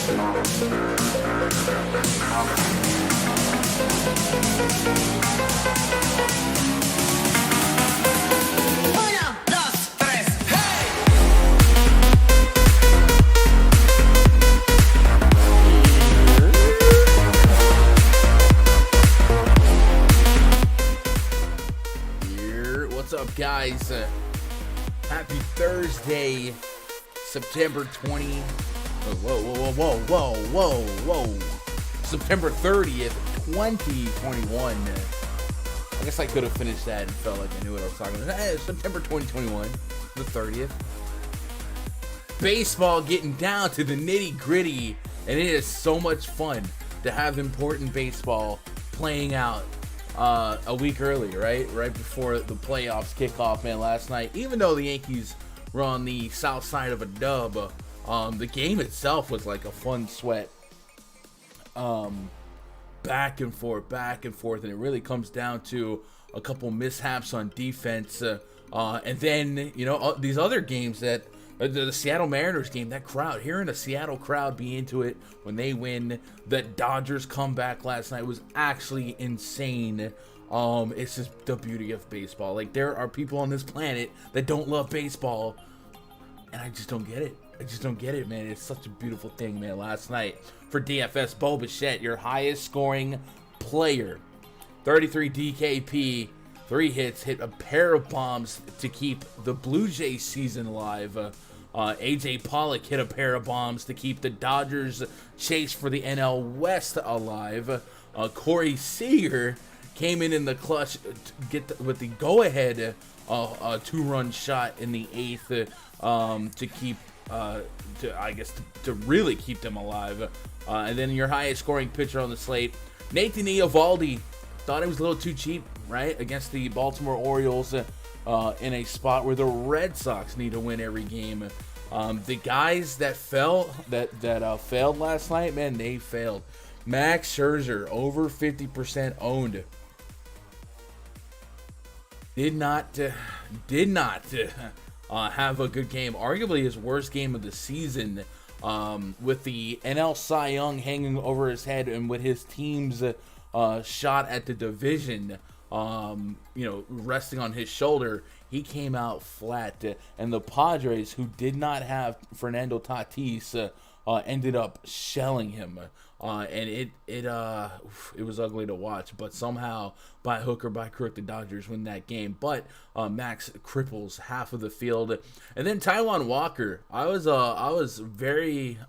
What's up, guys? Happy Thursday, September 20. Whoa. September 30th, 2021. I guess I could have finished that and felt like I knew what I was talking about. September 2021, the 30th. Baseball getting down to the nitty gritty, and it is so much fun to have important baseball playing out a week early, right before the playoffs kick off. Man, last night, even though the Yankees were on the south side of a dub, the game itself was like a fun sweat, back and forth, and it really comes down to a couple mishaps on defense, and then these other games that the Seattle Mariners game, that crowd, hearing the Seattle crowd be into it when they win. The Dodgers comeback last night was actually insane. It's just the beauty of baseball. Like, there are people on this planet that don't love baseball, and I just don't get it. Man. It's such a beautiful thing, man. Last night for DFS, Bo Bichette, your highest scoring player, 33 DKP, 3 hits, hit a pair of bombs to keep the Blue Jays season alive. AJ Pollock hit a pair of bombs to keep the Dodgers chase for the NL West alive. Corey Seager came in the clutch to get with the go-ahead 2-run shot in the 8th to keep to really keep them alive. And then your highest scoring pitcher on the slate, Nathan Iavaldi, thought it was a little too cheap, right, against the Baltimore Orioles in a spot where the Red Sox need to win every game. The guys that failed last night, man, they failed. Max Scherzer, over 50% owned. Did not have a good game. Arguably his worst game of the season, with the NL Cy Young hanging over his head and with his team's shot at the division, resting on his shoulder. He came out flat, and the Padres, who did not have Fernando Tatis, ended up shelling him, and it was ugly to watch. But somehow, by hook or by crook, the Dodgers win that game. But Max cripples half of the field, and then Taiwan Walker. I was very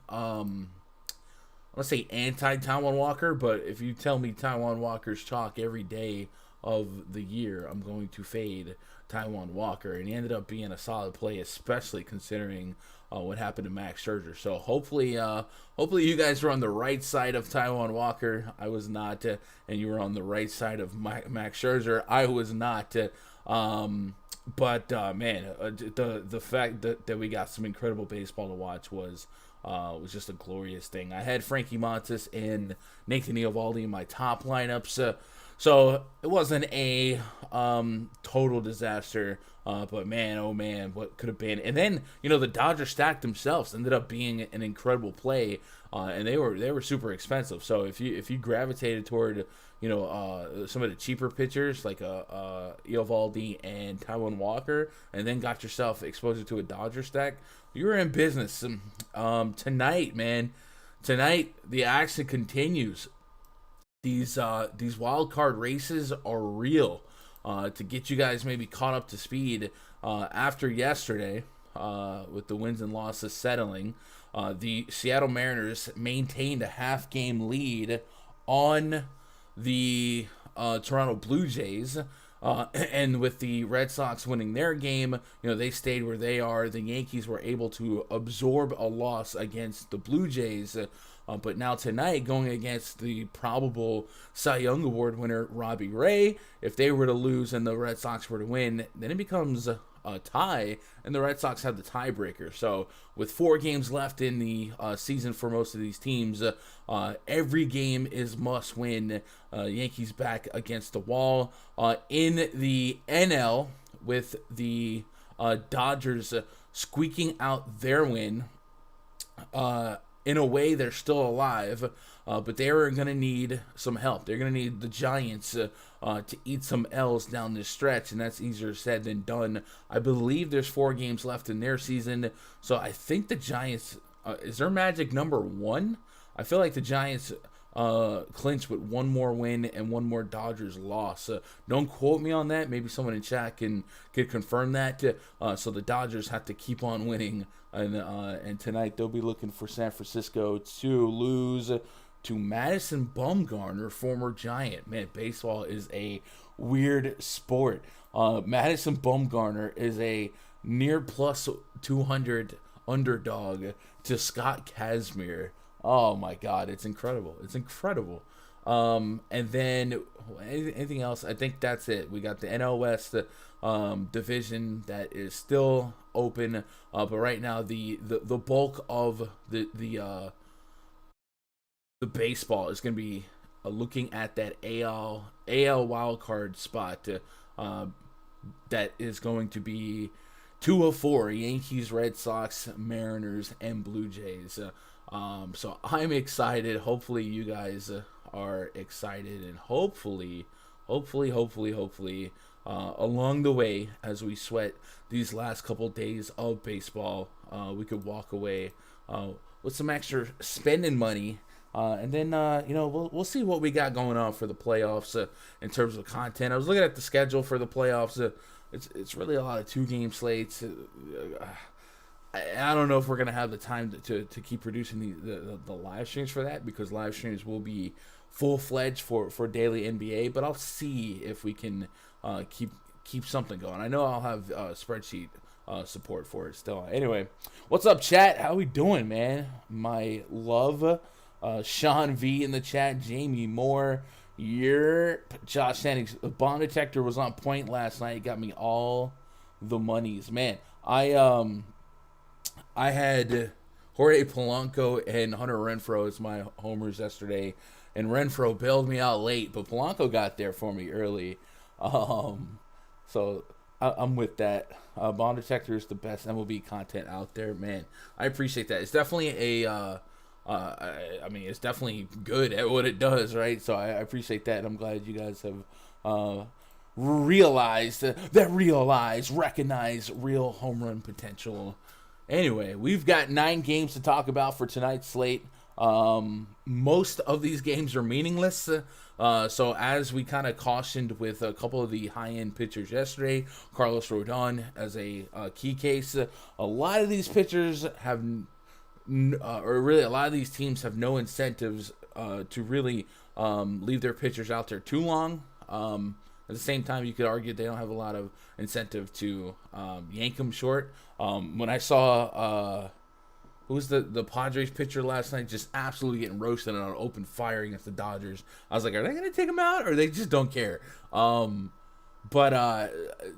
let's say anti-Taiwan Walker, but if you tell me Taiwan Walker's chalk every day of the year, I'm going to fade Taiwan Walker. And he ended up being a solid play, especially considering what happened to Max Scherzer. So hopefully you guys were on the right side of Taiwan Walker. I was not, and you were on the right side of Max Scherzer. I was not. Man, the fact that we got some incredible baseball to watch was just a glorious thing. I had Frankie Montas and Nathan Iavaldi in my top lineups, so it wasn't a total disaster. But man, oh man, what could have been? And then the Dodgers stacked themselves, ended up being an incredible play, and they were super expensive. So if you gravitated toward some of the cheaper pitchers like Iavaldi and Taiwan Walker, and then got yourself exposed to a Dodger stack, you were in business. Tonight, man. Tonight the action continues. These wild card races are real. To get you guys maybe caught up to speed, after yesterday, with the wins and losses settling, the Seattle Mariners maintained a half-game lead on the Toronto Blue Jays. And with the Red Sox winning their game, they stayed where they are. The Yankees were able to absorb a loss against the Blue Jays. But now tonight, going against the probable Cy Young Award winner, Robbie Ray, if they were to lose and the Red Sox were to win, then it becomes a tie, and the Red Sox have the tiebreaker. So with 4 games left in the season for most of these teams, every game is must win. Yankees back against the wall. In the NL, with the Dodgers squeaking out their win, in a way, they're still alive, but they are going to need some help. They're going to need the Giants to eat some L's down this stretch, and that's easier said than done. I believe there's 4 games left in their season, so I think the Giants, is their magic number 1? I feel like the Giants clinch with 1 more win and 1 more Dodgers loss. Don't quote me on that. Maybe someone in chat can confirm that. So the Dodgers have to keep on winning, and tonight they'll be looking for San Francisco to lose to Madison Bumgarner, former Giant. Man, baseball is a weird sport. Madison Bumgarner is a near plus 200 underdog to Scott Kazmir. Oh my God, it's incredible. It's incredible. And then anything else? I think that's it. We got the NL West division that is still open, but right now the bulk of the baseball is going to be looking at that AL wild card spot that is going to be 2 of 4: Yankees, Red Sox, Mariners, and Blue Jays. So I'm excited. Hopefully you guys are excited, and hopefully, along the way as we sweat these last couple days of baseball, we could walk away with some extra spending money, and then we'll see what we got going on for the playoffs in terms of content. I was looking at the schedule for the playoffs. It's really a lot of 2-game slates. I don't know if we're going to have the time to keep producing the live streams for that, because live streams will be full-fledged for daily NBA, but I'll see if we can keep something going. I know I'll have spreadsheet support for it still. Anyway, what's up, chat? How we doing, man? My love. Sean V in the chat. Jamie Moore. Josh Sandings. The bomb detector was on point last night. It got me all the monies. Man, I had Jorge Polanco and Hunter Renfroe as my homers yesterday, and Renfroe bailed me out late, but Polanco got there for me early. So I'm with that. Bomb Detector is the best MLB content out there, man. I appreciate that. It's definitely it's definitely good at what it does, right? So I appreciate that, and I'm glad you guys have recognize real home run potential. Anyway, we've got 9 games to talk about for tonight's slate. Most of these games are meaningless. So as we kind of cautioned with a couple of the high-end pitchers yesterday, Carlos Rodon as a key case, a lot of these pitchers have, or really a lot of these teams have no incentives to really leave their pitchers out there too long. At the same time, you could argue they don't have a lot of incentive to yank them short. When I saw who was the Padres pitcher last night just absolutely getting roasted on an open fire against the Dodgers, I was like, are they going to take him out, or they just don't care? But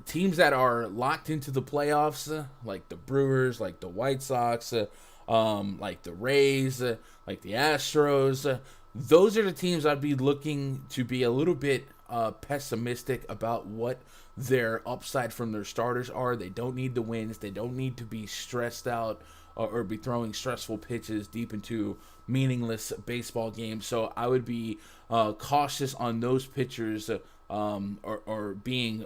teams that are locked into the playoffs, like the Brewers, like the White Sox, like the Rays, like the Astros, those are the teams I'd be looking to be a little bit pessimistic about what their upside from their starters are. They don't need the wins. They don't need to be stressed out or be throwing stressful pitches deep into meaningless baseball games. So I would be cautious on those pitchers or being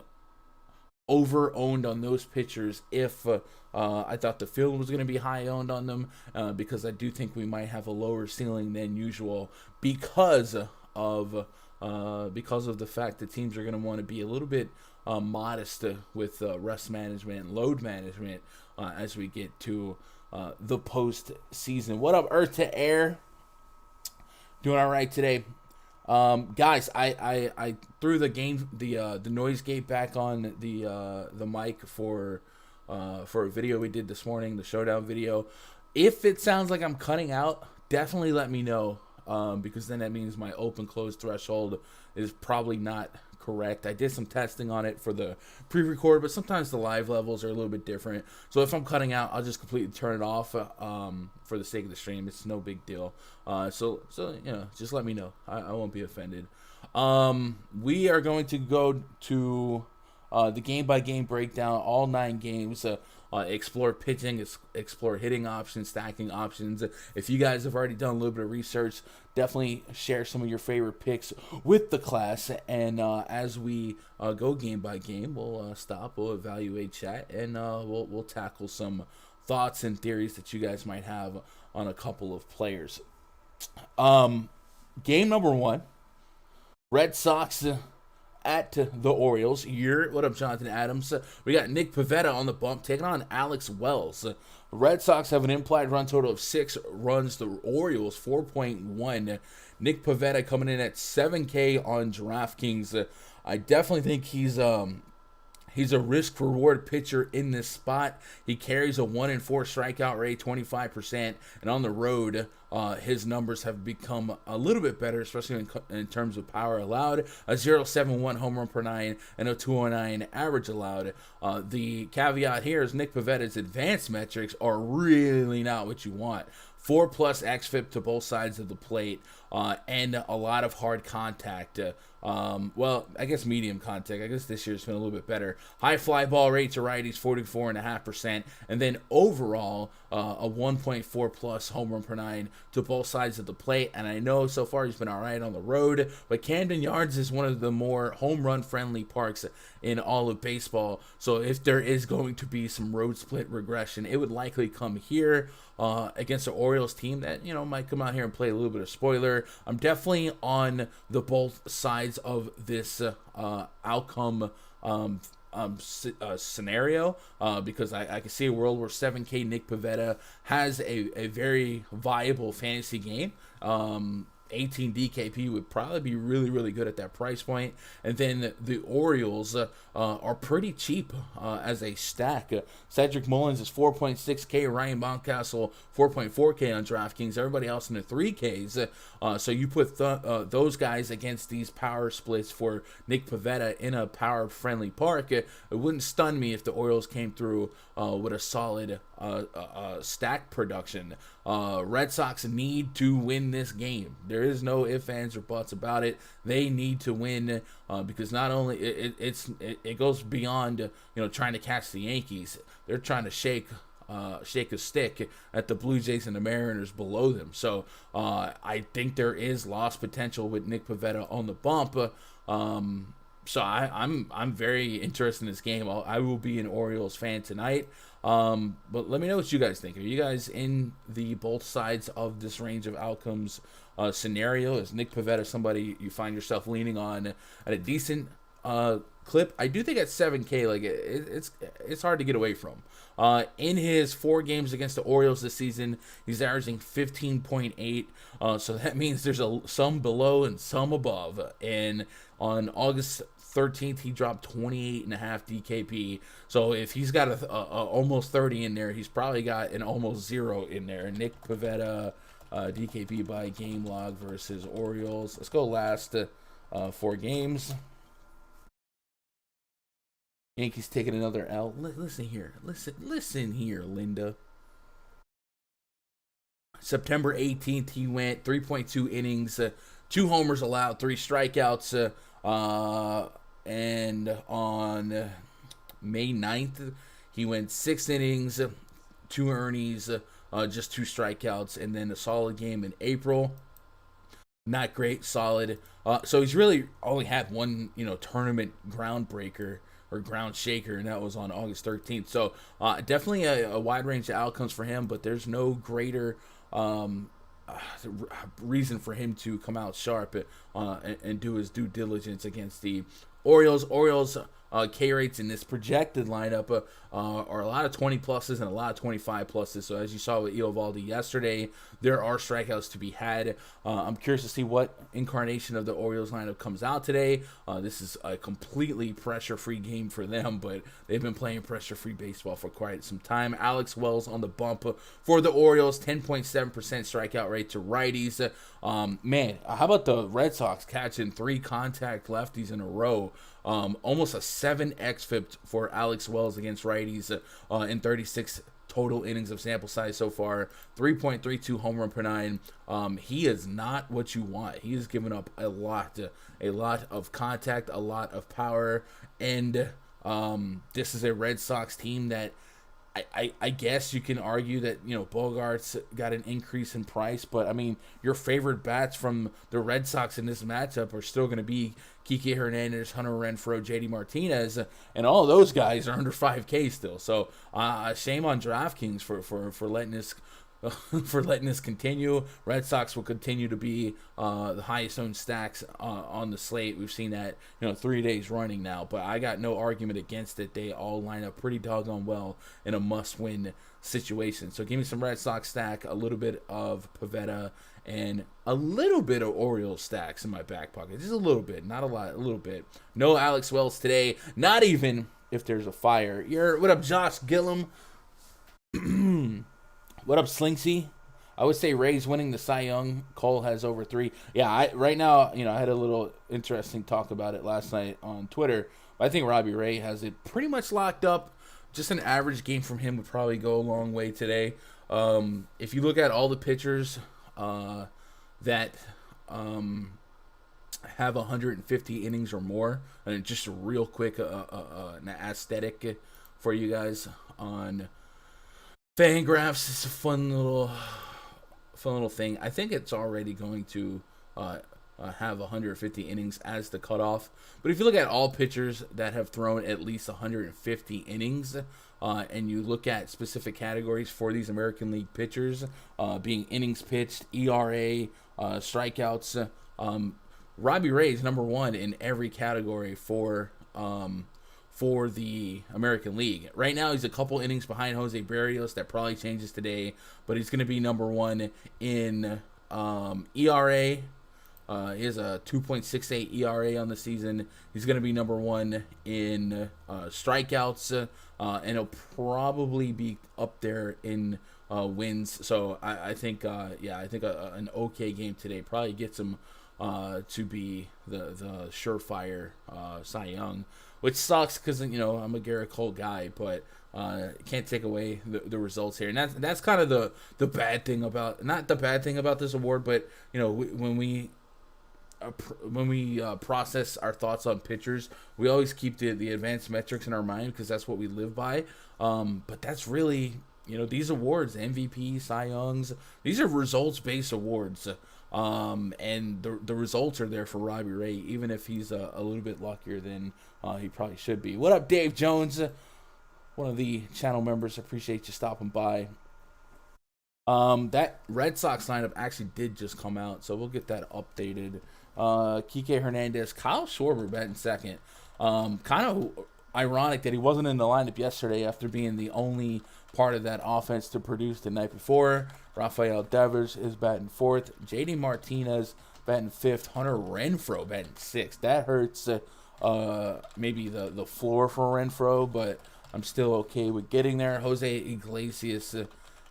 over-owned on those pitchers if I thought the field was going to be high-owned on them, because I do think we might have a lower ceiling than usual because of the fact that teams are going to want to be a little bit modest with rest management and load management as we get to the postseason. What up, Earth to Air? Doing all right today. Guys, I threw the noise gate back on the mic for a video we did this morning, the Showdown video. If it sounds like I'm cutting out, definitely let me know, because then that means my open-close threshold is probably not correct. I did some testing on it for the pre-record, but sometimes the live levels are a little bit different. So if I'm cutting out, I'll just completely turn it off for the sake of the stream. It's no big deal. So just let me know. I won't be offended. We are going to go to the game-by-game breakdown, all 9 games. Explore pitching, explore hitting options, stacking options. If you guys have already done a little bit of research, definitely share some of your favorite picks with the class. And as we go game by game, we'll stop, we'll evaluate chat, and we'll tackle some thoughts and theories that you guys might have on a couple of players. Game number 1, Red Sox at the Orioles. What up, Jonathan Adams? We got Nick Pavetta on the bump taking on Alex Wells. Red Sox have an implied run total of 6 runs. The Orioles 4.1. Nick Pavetta coming in at 7K on DraftKings. I definitely think he's a risk-reward pitcher in this spot. He carries a 1-4 strikeout rate, 25%, and on the road, his numbers have become a little bit better, especially in terms of power allowed. A 0.71 home run per 9 and a 209 average allowed. The caveat here is Nick Pavetta's advanced metrics are really not what you want. 4+ xFIP to both sides of the plate, and a lot of hard contact. Well, I guess medium contact. I guess this year's been a little bit better. High fly ball rate to righties, 44.5%, and then overall a 1.4+ home run per 9 to both sides of the plate. And I know so far he's been all right on the road, but Camden Yards is one of the more home run friendly parks in all of baseball. So if there is going to be some road split regression, it would likely come here against the Orioles team that, might come out here and play a little bit of spoiler. I'm definitely on the both sides of this outcome scenario because I can see a world where 7K Nick Pavetta has a very viable fantasy game. 18 DKP would probably be really, really good at that price point. And then the Orioles are pretty cheap as a stack. Cedric Mullins is 4.6K. Ryan Mountcastle, 4.4K on DraftKings. Everybody else in the 3Ks. So you put those guys against these power splits for Nick Pavetta in a power-friendly park. It wouldn't stun me if the Orioles came through with a solid stack production. Red Sox need to win this game. There is no ifs, ands, or buts about it. They need to win because not only it goes beyond trying to catch the Yankees. They're trying to shake a stick at the Blue Jays and the Mariners below them. So I think there is lost potential with Nick Pavetta on the bump. So I'm very interested in this game. I will be an Orioles fan tonight. But let me know what you guys think. Are you guys in the both sides of this range of outcomes scenario? Is Nick Pavetta somebody you find yourself leaning on at a decent clip? I do think at 7K, like it's hard to get away from. In his 4 games against the Orioles this season, he's averaging 15.8. So that means there's some below and some above. And on August 13th, he dropped 28.5 DKP. So if he's got a almost 30 in there, he's probably got an almost 0 in there. Nick Pavetta, DKP by game log versus Orioles. Let's go last 4 games. Yankees taking another L. Listen here, Linda. September 18th, he went 3.2 innings, 2 homers allowed, 3 strikeouts. And on May 9th, he went 6 innings, 2 earnings, just 2 strikeouts, and then a solid game in April. Not great, solid. So he's really only had one, tournament groundbreaker or ground shaker, and that was on August 13th. So definitely a wide range of outcomes for him, but there's no greater reason for him to come out sharp and do his due diligence against the Orioles. K rates in this projected lineup are a lot of 20 pluses and a lot of 25 pluses. So as you saw with Iavaldi yesterday, there are strikeouts to be had. I'm curious to see what incarnation of the Orioles lineup comes out today. This is a completely pressure-free game for them, but they've been playing pressure-free baseball for quite some time. Alex Wells on the bump for the Orioles, 10.7% strikeout rate to righties. Man, how about the Red Sox catching 3 contact lefties in a row? Almost a 7 xFIP for Alex Wells against righties in 36 total innings of sample size so far. 3.32 home run per 9. He is not what you want. He has given up a lot of contact, a lot of power, and This is a Red Sox team that I guess you can argue that, Bogart's got an increase in price, but I mean, your favorite bats from the Red Sox in this matchup are still going to be Kike Hernandez, Hunter Renfroe, JD Martinez, and all of those guys are under 5K still. So shame on DraftKings for letting this for letting this continue. Red Sox will continue to be the highest owned stacks on the slate. We've seen that 3 days running now, but I got no argument against it. They all line up pretty doggone well in a must-win situation. So give me some Red Sox stack, a little bit of Pavetta, and a little bit of Orioles stacks in my back pocket. Just a little bit, not a lot, a little bit. No Alex Wells today, not even if there's a fire. What up, Josh Gillum? What up, Slinksy? I would say Rays winning the Cy Young. Cole has over 3. Yeah, right now, I had a little interesting talk about it last night on Twitter. But I think Robbie Ray has it pretty much locked up. Just an average game from him would probably go a long way today. If you look at all the pitchers that have 150 innings or more, and just a real quick an aesthetic for you guys on Fangraphs. It's a fun little thing. I think it's already going to have 150 innings as the cutoff. But if you look at all pitchers that have thrown at least 150 innings, and you look at specific categories for these American League pitchers, being innings pitched, ERA, strikeouts, Robbie Ray is number 1 in every category for the American League. Right now, he's a couple innings behind Jose Berrios. That probably changes today, but he's going to be number 1 in ERA. He has a 2.68 ERA on the season. He's going to be number 1 in strikeouts, and he'll probably be up there in wins. So I think an okay game today probably gets him to be the surefire Cy Young. Which sucks because, I'm a Garrett Cole guy, but can't take away the results here. And that's kind of the bad thing about, not the bad thing about this award, but, when we process our thoughts on pitchers, we always keep the advanced metrics in our mind because that's what we live by. But that's really, these awards, MVP, Cy Youngs, these are results-based awards. And the results are there for Robbie Ray, even if he's a little bit luckier than he probably should be. What up, Dave Jones? One of the channel members. Appreciate you stopping by. That Red Sox lineup actually did just come out, so we'll get that updated. Kike Hernandez, Kyle Schwarber batting second. Kind of ironic that he wasn't in the lineup yesterday after being the only part of that offense to produce the night before. Rafael Devers is batting 4th. JD Martinez batting 5th. Hunter Renfroe batting 6th. That hurts maybe the floor for Renfroe, but I'm still okay with getting there. Jose Iglesias,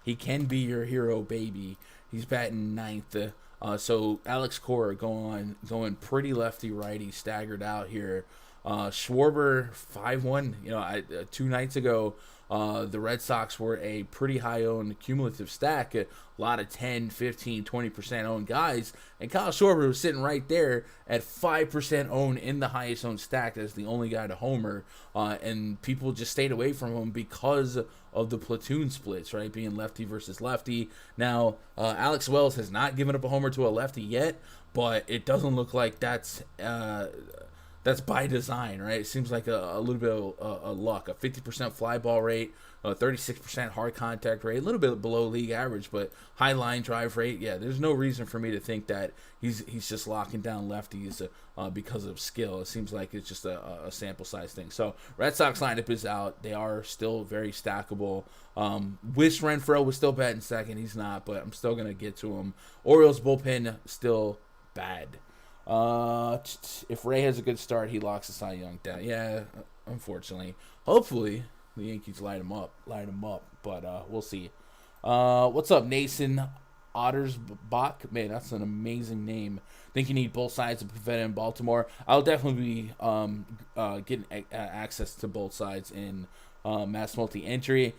he can be your hero, baby. He's batting 9th. So Alex Cora going pretty lefty-righty, staggered out here. Schwarber 5-1. 2 nights ago, the Red Sox were a pretty high-owned cumulative stack. A lot of 10, 15, 20% owned guys. And Kyle Schwarber was sitting right there at 5% owned in the highest-owned stack as the only guy to homer. And people just stayed away from him because of the platoon splits, right? Being lefty versus lefty. Now, Alex Wells has not given up a homer to a lefty yet, but it doesn't look like that's by design, right? It seems like a little bit of luck. A 50% fly ball rate, a 36% hard contact rate, a little bit below league average, but high line drive rate. Yeah, there's no reason for me to think that he's just locking down lefties because of skill. It seems like it's just a sample size thing. So Red Sox lineup is out. They are still very stackable. Wish Renfroe was still batting second. He's not, but I'm still going to get to him. Orioles bullpen still bad. If Ray has a good start, he locks the Cy Young down. Yeah, unfortunately. Hopefully, the Yankees light him up. But we'll see. What's up, Nason Ottersbach? Man, that's an amazing name. Think you need both sides of Pavetta in Baltimore. I'll definitely be getting access to both sides in mass multi-entry.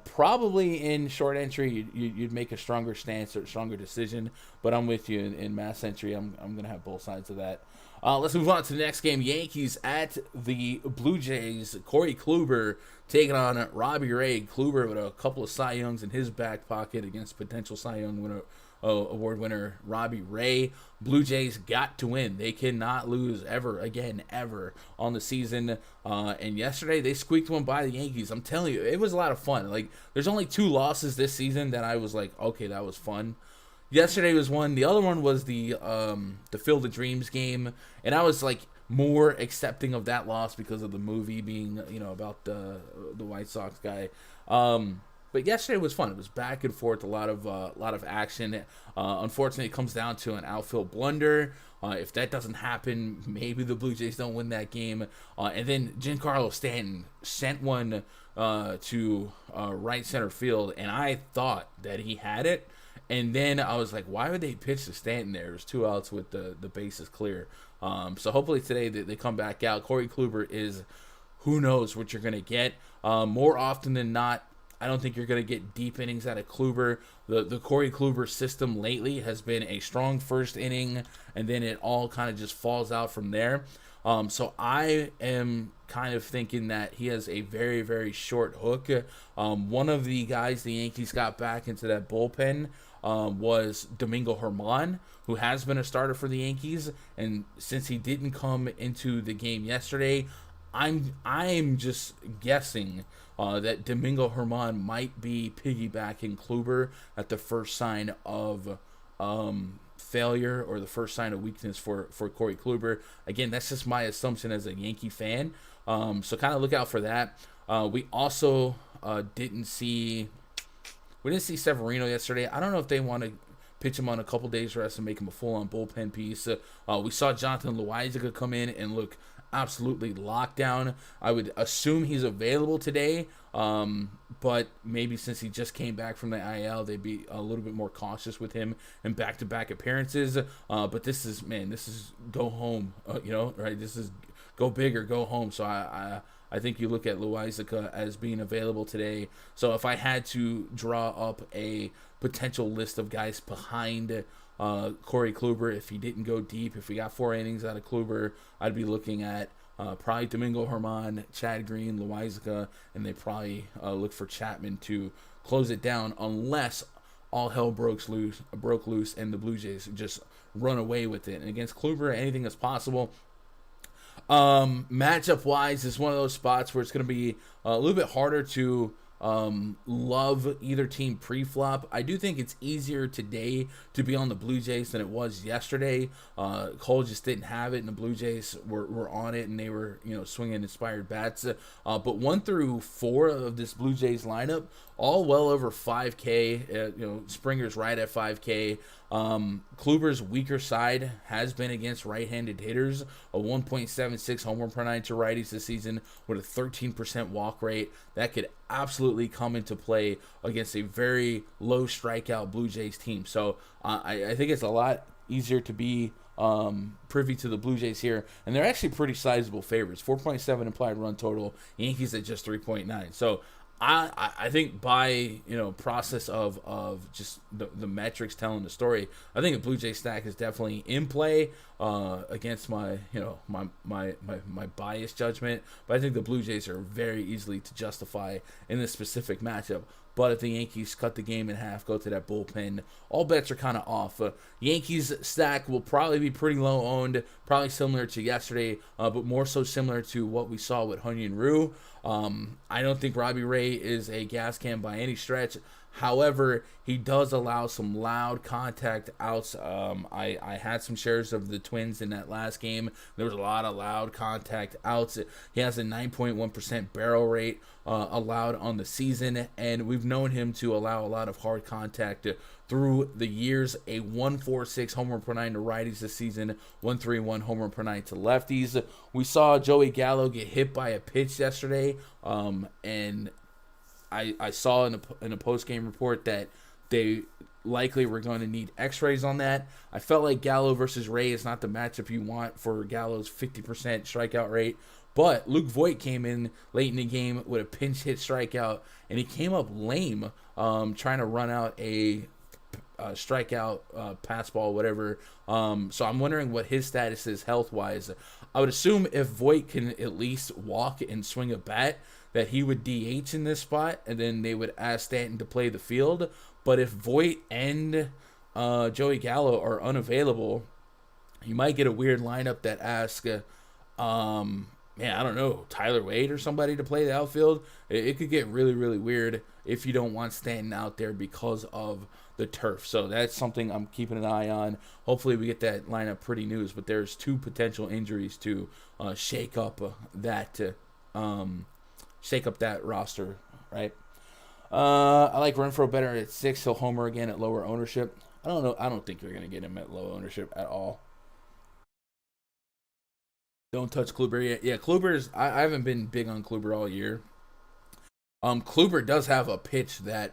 Probably in short entry, you'd make a stronger stance or stronger decision. But I'm with you in mass entry. I'm gonna have both sides of that. Let's move on to the next game. Yankees at the Blue Jays. Corey Kluber taking on Robbie Ray. Kluber with a couple of Cy Youngs in his back pocket against potential Cy Young award winner Robbie Ray. Blue Jays got to win. They cannot lose ever on the season. And yesterday they squeaked one by the Yankees. I'm telling you, it was a lot of fun. Like, there's only 2 losses this season that I was like, okay, that was fun. Yesterday was one. The other one was the Field of Dreams game, and I was like more accepting of that loss because of the movie being, about the White Sox guy. But yesterday was fun. It was back and forth, a lot of action. Unfortunately, it comes down to an outfield blunder. If that doesn't happen, maybe the Blue Jays don't win that game. And then Giancarlo Stanton sent one to right center field, and I thought that he had it. And then I was like, why would they pitch to Stanton there? There's 2 outs with the bases clear. So hopefully today they come back out. Corey Kluber is, who knows what you're going to get. More often than not, I don't think you're going to get deep innings out of Kluber. The Corey Kluber system lately has been a strong first inning, and then it all kind of just falls out from there. So I am kind of thinking that he has a very, very short hook. One of the guys the Yankees got back into that bullpen was Domingo Hermann, who has been a starter for the Yankees. And since he didn't come into the game yesterday, I'm just guessing that Domingo Hermann might be piggybacking Kluber at the first sign of failure or the first sign of weakness for Corey Kluber. Again, that's just my assumption as a Yankee fan. So kind of look out for that. We also didn't see Severino yesterday. I don't know if they want to pitch him on a couple days rest and make him a full-on bullpen piece. We saw Jonathan Loáisiga come in and look absolutely locked down. I would assume he's available today, but maybe since he just came back from the IL, they'd be a little bit more cautious with him in back-to-back appearances. But this is go home, right? This is go big or go home. So I think you look at Loáisiga as being available today. So if I had to draw up a potential list of guys behind Corey Kluber, if he didn't go deep, if we got 4 innings out of Kluber, I'd be looking at probably Domingo Hermann, Chad Green, Loáisiga, and they probably look for Chapman to close it down unless all hell broke loose and the Blue Jays just run away with it. And against Kluber, anything is possible. Matchup wise is one of those spots where it's going to be a little bit harder to love either team pre-flop. I do think it's easier today to be on the Blue Jays than it was yesterday. Cole just didn't have it, and the Blue Jays were on it, and they were swinging inspired bats. But 1 through 4 of this Blue Jays lineup, all well over 5K. Springer's right at 5K. Kluber's weaker side has been against right-handed hitters, a 1.76 home run per nine to righties this season with a 13% walk rate. That could absolutely come into play against a very low strikeout Blue Jays team. So I think it's a lot easier to be privy to the Blue Jays here, and they're actually pretty sizable favorites. 4.7 implied run total. Yankees at just 3.9. So I think by process of just the metrics telling the story, I think the Blue Jay stack is definitely in play against my my biased judgment. But I think the Blue Jays are very easily to justify in this specific matchup. But if the Yankees cut the game in half, go to that bullpen, all bets are kind of off. Yankees stack will probably be pretty low owned, probably similar to yesterday, but more so similar to what we saw with Hyun-Jin Ryu. I don't think Robbie Ray is a gas can by any stretch. However, he does allow some loud contact outs. I had some shares of the Twins in that last game. There was a lot of loud contact outs. He has a 9.1% barrel rate allowed on the season, and we've known him to allow a lot of hard contact through the years. A 1.46 home run per nine to righties this season, 1.31 home run per nine to lefties. We saw Joey Gallo get hit by a pitch yesterday, and I saw in a post-game report that they likely were going to need x-rays on that. I felt like Gallo versus Ray is not the matchup you want for Gallo's 50% strikeout rate. But Luke Voit came in late in the game with a pinch hit strikeout, and he came up lame trying to run out a strikeout, pass ball, whatever. So I'm wondering what his status is health-wise. I would assume if Voit can at least walk and swing a bat, that he would DH in this spot, and then they would ask Stanton to play the field. But if Voit and Joey Gallo are unavailable, you might get a weird lineup that asks, I don't know, Tyler Wade or somebody to play the outfield. It could get really, really weird if you don't want Stanton out there because of the turf. So that's something I'm keeping an eye on. Hopefully we get that lineup pretty news, but there's 2 potential injuries to shake up that roster, right? I like Renfroe better at 6. He'll homer again at lower ownership. I don't know. I don't think you're going to get him at low ownership at all. Don't touch Kluber yet. Yeah, Kluber's. I haven't been big on Kluber all year. Kluber does have a pitch that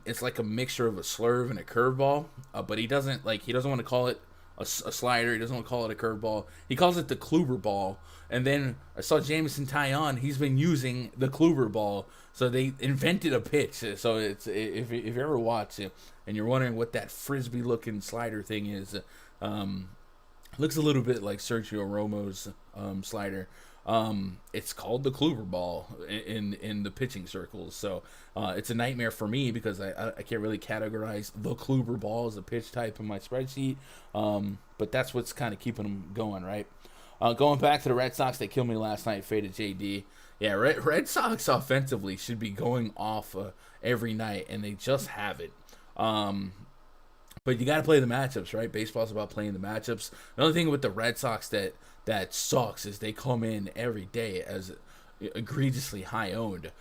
it's like a mixture of a slurve and a curveball, but he doesn't want to call it a slider. He doesn't want to call it a curveball. He calls it the Kluber ball. And then I saw Jameson Taillon. He's been using the Kluber ball. So they invented a pitch. So it's if you ever watch it and you're wondering what that frisbee looking slider thing is, looks a little bit like Sergio Romo's slider. It's called the Kluber ball in the pitching circles. So it's a nightmare for me because I can't really categorize the Kluber ball as a pitch type in my spreadsheet. But that's what's kind of keeping them going, right? Going back to the Red Sox, they killed me last night, faded JD. Yeah, Red Sox offensively should be going off every night, and they just haven't. But you got to play the matchups, right? Baseball's about playing the matchups. The only thing with the Red Sox that sucks is they come in every day as egregiously high owned.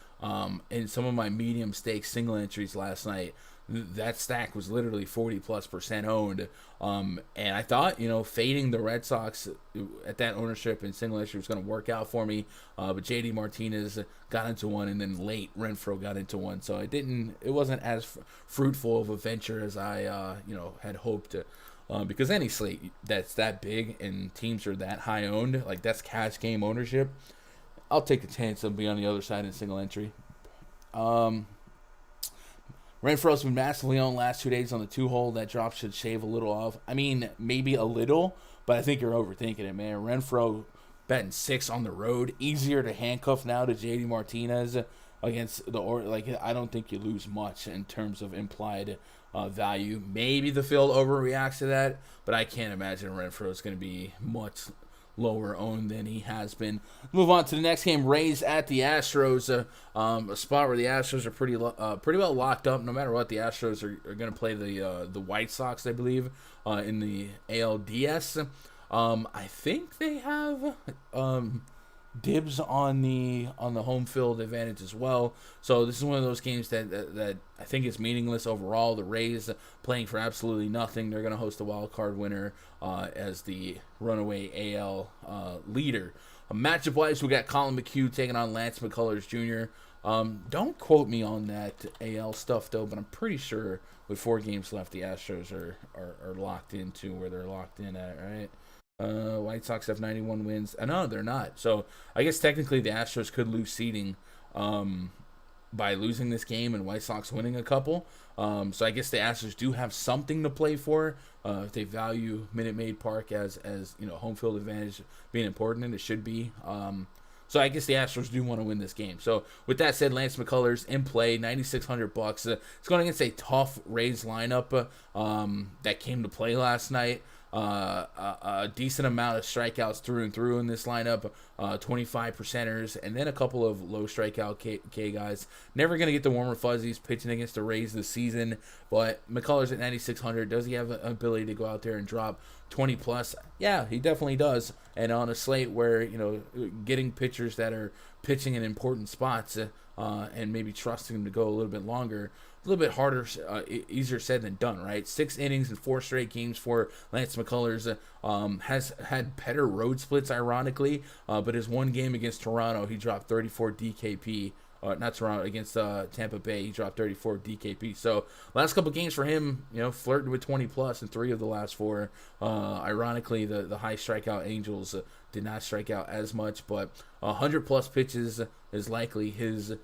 In some of my medium stakes single entries last night, that stack was literally 40+% owned. And I thought, fading the Red Sox at that ownership and single entry was going to work out for me. But JD Martinez got into one, and then late Renfroe got into one. So it wasn't as fruitful of a venture as I, had hoped to. Because any slate that's that big and teams are that high owned, like that's cash game ownership, I'll take a chance of being on the other side in single entry. Renfroe's been massively owned last 2 days on the 2-hole. That drop should shave a little off. I mean, maybe a little, but I think you're overthinking it, man. Renfroe betting 6 on the road. Easier to handcuff now to JD Martinez against the I don't think you lose much in terms of implied value. Maybe the field overreacts to that, but I can't imagine Renfroe is going to be much lower owned than he has been. Move on to the next game, Rays at the Astros, a spot where the Astros are pretty well locked up. No matter what, the Astros are going to play the White Sox, I believe, in the ALDS. I think they have dibs on the home field advantage as well. So this is one of those games that I think is meaningless overall. The Rays playing for absolutely nothing. They're going to host a wild card winner as the runaway AL leader. Matchup wise, we got Colin Mchugh taking on Lance McCullars Jr. Don't quote me on that AL stuff though, but I'm pretty sure with 4 games left, the Astros are locked into where they're locked in at, right? White Sox have 91 wins. No, they're not. So I guess technically the Astros could lose seeding by losing this game and White Sox winning a couple. So I guess the Astros do have something to play for if they value Minute Maid Park as home field advantage being important, and it should be. So I guess the Astros do want to win this game. So with that said, Lance McCullars in play, $9,600. It's going against a tough Rays lineup that came to play last night. A decent amount of strikeouts through and through in this lineup, 25%ers, and then a couple of low strikeout K guys. Never going to get the warmer fuzzies pitching against the Rays this season, but McCullers at 9,600. Does he have an ability to go out there and drop 20 plus? Yeah, he definitely does. And on a slate where, getting pitchers that are pitching in important spots and maybe trusting them to go a little bit longer, a little bit harder, easier said than done, right? 6 innings and 4 straight games for Lance McCullars. Has had better road splits, ironically, but his one game against Toronto, he dropped 34 DKP not Toronto, against Tampa Bay. He dropped 34 DKP. So last couple games for him, flirting with 20 plus in 3 of the last 4. Ironically, the high strikeout Angels did not strike out as much, but 100 plus pitches is likely his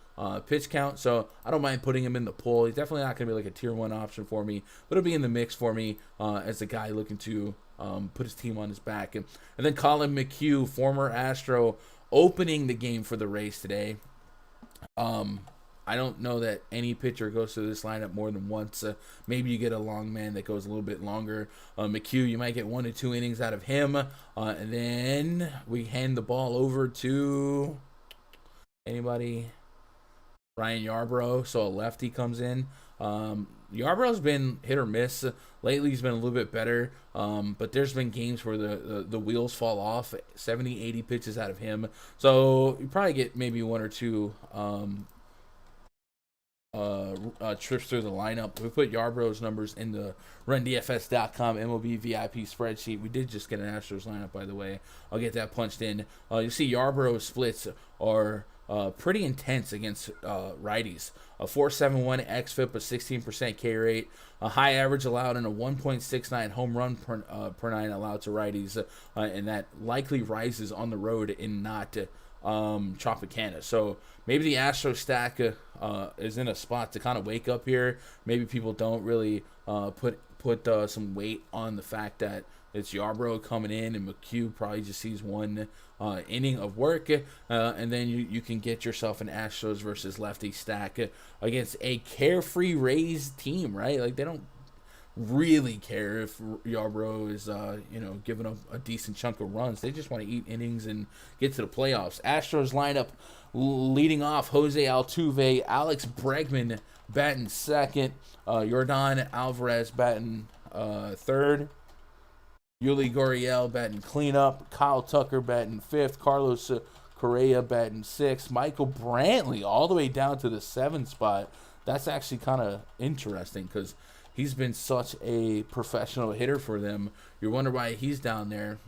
pitch count. So I don't mind putting him in the pool. He's definitely not going to be like a tier 1 option for me, but it'll be in the mix for me as a guy looking to put his team on his back. And then Colin Mchugh, former Astro, opening the game for the Rays today. I don't know that any pitcher goes to this lineup more than once. Maybe you get a long man that goes a little bit longer. Mchugh, you might get 1 to 2 innings out of him. And then we hand the ball over to anybody. Ryan Yarbrough, so a lefty comes in. Yarbrough's been hit or miss. Lately he's been a little bit better, but there's been games where the wheels fall off, 70, 80 pitches out of him. So you probably get maybe 1 or 2 trips through the lineup. We put Yarbrough's numbers in the RunDFS.com MLB VIP spreadsheet. We did just get an Astros lineup, by the way. I'll get that punched in. You see Yarbrough's splits are pretty intense against righties. A 4.71 xFIP, a 16% K rate, a high average allowed, and a 1.69 home run per 9 allowed to righties, and that likely rises on the road in not Tropicana. So maybe the Astro stack is in a spot to kind of wake up here. Maybe people don't really put some weight on the fact that it's Yarbrough coming in, and Mchugh probably just sees 1 inning of work, and then you can get yourself an Astros versus lefty stack against a carefree Rays team, right? Like, they don't really care if Yarbrough is giving up a decent chunk of runs. They just want to eat innings and get to the playoffs. Astros lineup leading off: Jose Altuve, Alex Bregman batting second, Yordan Alvarez batting third, Yuli Gurriel batting cleanup, Kyle Tucker batting fifth, Carlos Correa batting sixth, Michael Brantley all the way down to the 7th spot. That's actually kind of interesting because he's been such a professional hitter for them. You wonder why he's down there.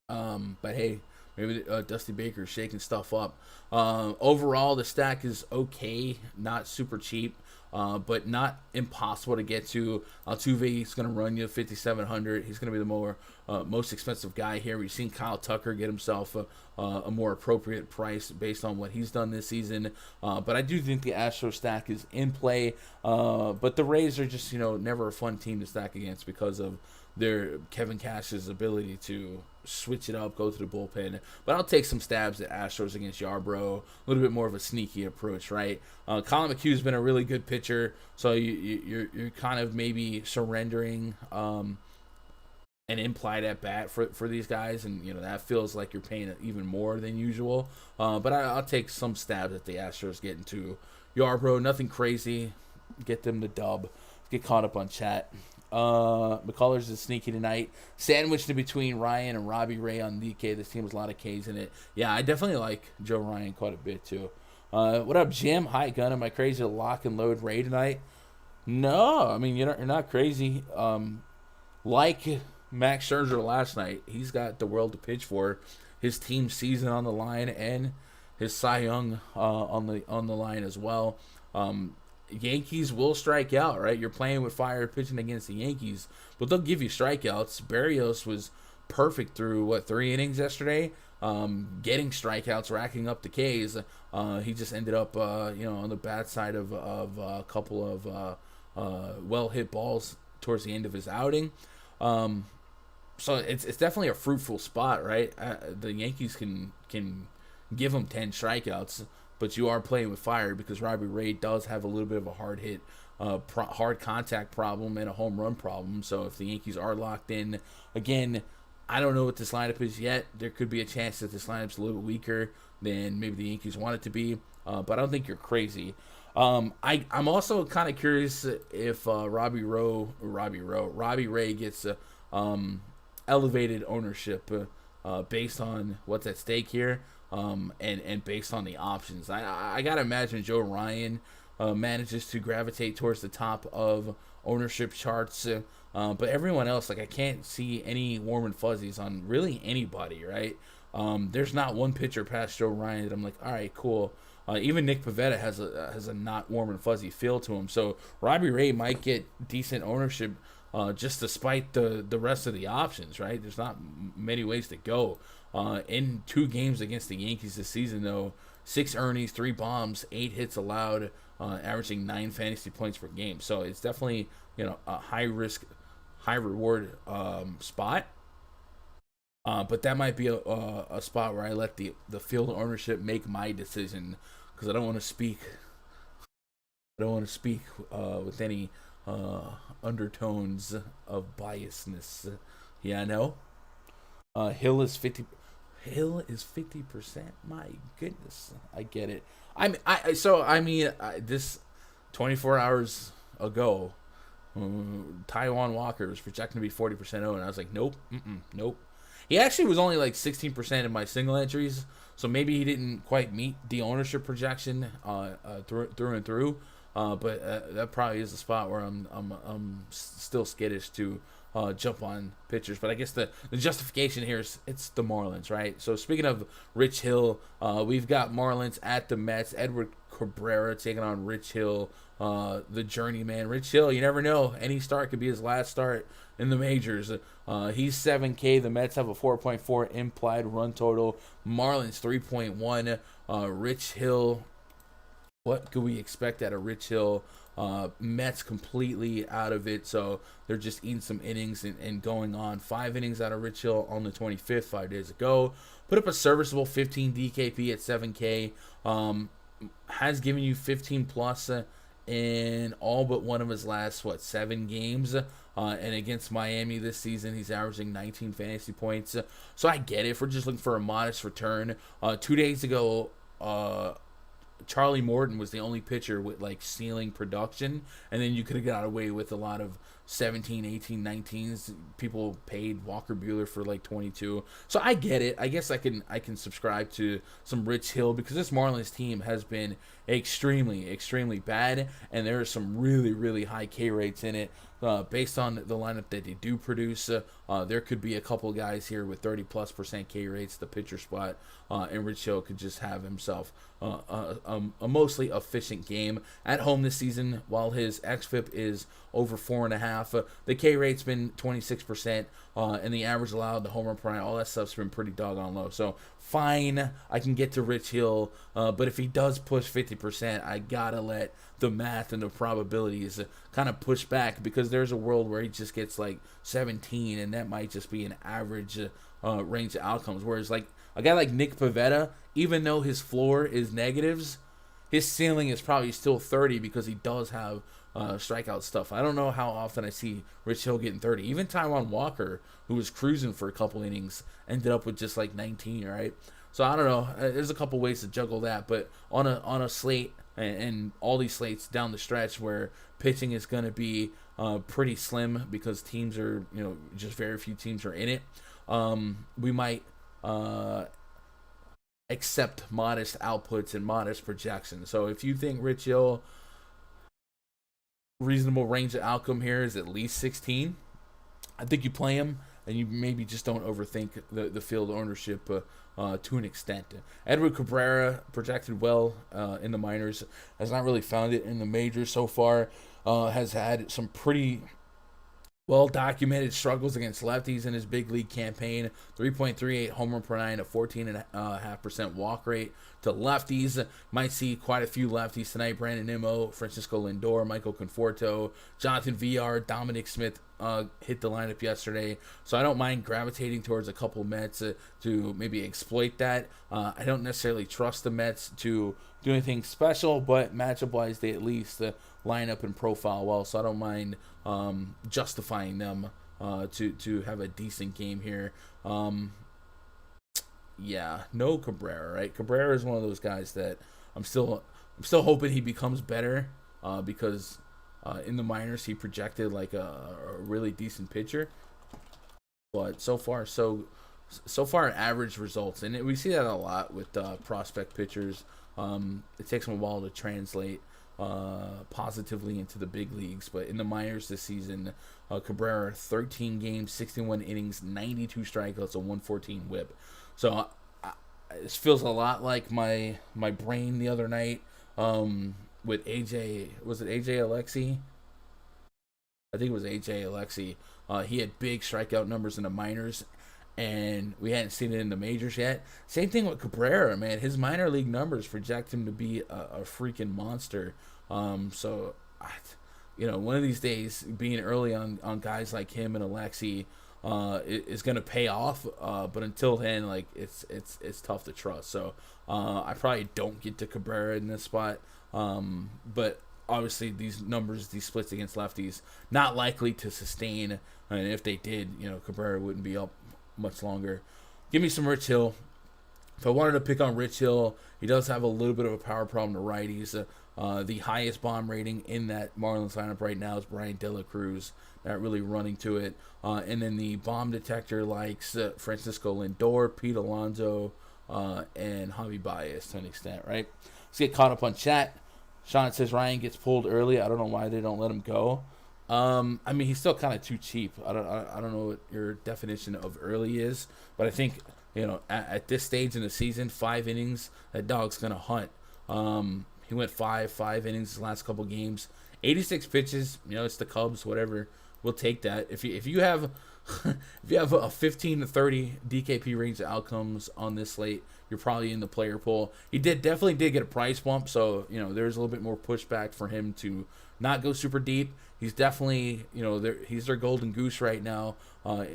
But hey, maybe Dusty Baker's shaking stuff up. Overall, the stack is okay, not super cheap, but not impossible to get to. Altuve is going to run you 5,700. He's going to be the most expensive guy here. We've seen Kyle Tucker get himself a more appropriate price based on what he's done this season. But I do think the Astro stack is in play. But the Rays are just, never a fun team to stack against because of their Kevin Cash's ability to switch it up, go to the bullpen. But I'll take some stabs at Astros against Yarbrough. A little bit more of a sneaky approach, right? Colin McHugh's been a really good pitcher, so you're kind of maybe surrendering an implied at bat for these guys, and that feels like you're paying even more than usual. But I'll take some stabs at the Astros getting to Yarbrough. Nothing crazy. Get them the dub. Get caught up on chat. Mccullars is sneaky tonight. Sandwiched in between Ryan and Robbie Ray on DK. This team has a lot of Ks in it. Yeah, I definitely like Joe Ryan quite a bit too. What up, Jim? Hi, Gun. Am I crazy to lock and load Ray tonight? No, I mean you're not crazy. Like Max Scherzer last night, he's got the world to pitch for. His team's season on the line and his Cy Young on the line as well. Yankees will strike out, right? You're playing with fire, pitching against the Yankees, but they'll give you strikeouts. Barrios was perfect through 3 innings yesterday, getting strikeouts, racking up the Ks. He just ended up, on the bad side of a couple of well hit balls towards the end of his outing. So it's definitely a fruitful spot, right? The Yankees can give him 10 strikeouts. But you are playing with fire because Robbie Ray does have a little bit of a hard hit, hard contact problem and a home run problem. So if the Yankees are locked in, again, I don't know what this lineup is yet. There could be a chance that this lineup's a little bit weaker than maybe the Yankees want it to be. But I don't think you're crazy. I'm also kind of curious if Robbie Ray gets elevated ownership based on what's at stake here. And based on the options, I gotta imagine Joe Ryan manages to gravitate towards the top of ownership charts, but everyone else, I can't see any warm and fuzzies on really anybody, right? There's not one pitcher past Joe Ryan that I'm like, all right, cool. Even Nick Pavetta has a not warm and fuzzy feel to him. So Robbie Ray might get decent ownership just despite the rest of the options, right? There's not many ways to go. In 2 games against the Yankees this season, though, 6 earnings, 3 bombs, 8 hits allowed, averaging 9 fantasy points per game. So it's definitely a high risk, high reward spot. But that might be a spot where I let the field ownership make my decision, because I don't want to speak. With any undertones of biasness. Yeah, I know. Hill is 50%. My goodness, I get it. This 24 hours ago, Taiwan Walker was projected to be 40% owned, and I was like, nope, nope. He actually was only like 16% in my single entries, so maybe he didn't quite meet the ownership projection through and through. But that probably is the spot where I'm still skittish to jump on pitchers. But I guess the justification here is it's the Marlins, right? So speaking of Rich Hill, we've got Marlins at the Mets. Edward Cabrera taking on Rich Hill, the journeyman. Rich Hill, you never know. Any start could be his last start in the majors. He's 7K. The Mets have a 4.4 implied run total. Marlins 3.1. Rich Hill, what could we expect out of Rich Hill? Mets completely out of it, so they're just eating some innings and going on. 5 innings out of Rich Hill on the 25th, 5 days ago. Put up a serviceable 15 DKP at 7K. Has given you 15 plus in all but one of his last 7 games. And against Miami this season, he's averaging 19 fantasy points. So I get it if we're just looking for a modest return. 2 days ago, Charlie Morton was the only pitcher with ceiling production, and then you could have got away with a lot of 17, 18, 19s. People paid Walker Buehler for 22. So I get it. I guess I can subscribe to some Rich Hill, because this Marlins team has been extremely bad, and there are some really, really high K rates in it. Based on the lineup that they do produce, there could be a couple guys here with 30+% K rates, the pitcher spot, and Rich Hill could just have himself a mostly efficient game at home this season. While his xFIP is over 4.5, the K rate's been 26%, and the average allowed, the home run per nine, all that stuff's been pretty doggone low. So fine, I can get to Rich Hill, but if he does push 50%, I gotta let the math and the probabilities kind of push back, because there's a world where he just gets 17, and that might just be an average range of outcomes. Whereas a guy like Nick Pavetta, even though his floor is negatives, his ceiling is probably still 30, because he does have strikeout stuff. I don't know how often I see Rich Hill getting 30. Even Taiwan Walker, who was cruising for a couple innings, ended up with just 19, right? So I don't know. There's a couple ways to juggle that, but on a slate and all these slates down the stretch where pitching is going to be pretty slim, because teams are, just very few teams are in it, we might accept modest outputs and modest projections. So if you think Rich Hill, reasonable range of outcome here is at least 16, I think you play him, and you maybe just don't overthink the field ownership to an extent. Edward Cabrera, projected well in the minors, has not really found it in the majors so far. Has had some pretty well-documented struggles against lefties in his big league campaign. 3.38 home run per nine, a 14.5% walk rate to lefties. Might see quite a few lefties tonight. Brandon Nimmo, Francisco Lindor, Michael Conforto, Jonathan VR, Dominic Smith hit the lineup yesterday. So I don't mind gravitating towards a couple Mets to maybe exploit that. I don't necessarily trust the Mets to do anything special, but matchup-wise, they at least line up and profile well. So I don't mind justifying them to have a decent game here. Yeah, no Cabrera, right? Cabrera is one of those guys that I'm still hoping he becomes better, because in the minors he projected a really decent pitcher, but so far average results, and we see that a lot with prospect pitchers. It takes them a while to translate positively into the big leagues, but in the minors this season, Cabrera 13 games, 61 innings, 92 strikeouts, a 114 whip. So This feels a lot like my brain the other night with AJ. Was it AJ Alexi? I think it was AJ Alexi. He had big strikeout numbers in the minors, and we hadn't seen it in the majors yet. Same thing with Cabrera, man. His minor league numbers project him to be a freaking monster. So, one of these days, being early on guys like him and Alexi is going to pay off. But until then, like it's tough to trust. So I probably don't get to Cabrera in this spot. But obviously these numbers, these splits against lefties, not likely to sustain. And if they did, Cabrera wouldn't be up much longer. Give me some Rich Hill. If I wanted to pick on Rich Hill, he does have a little bit of a power problem to righties. The highest bomb rating in that Marlins lineup right now is Brian De La Cruz, not really running to it. And then the bomb detector likes Francisco Lindor, Pete Alonso, and Javi Baez to an extent, right? Let's get caught up on chat. Sean says Ryan gets pulled early. I don't know why they don't let him go. He's still kind of too cheap. I don't know what your definition of early is, but I think at this stage in the season, 5 innings, that dog's gonna hunt. He went five innings his last couple games, 86 pitches. It's the Cubs, whatever. We'll take that. If you have if you have a 15 to 30 DKP range of outcomes on this slate, you're probably in the player pool. He definitely did get a price bump, so there's a little bit more pushback for him to not go super deep. He's definitely he's their golden goose right now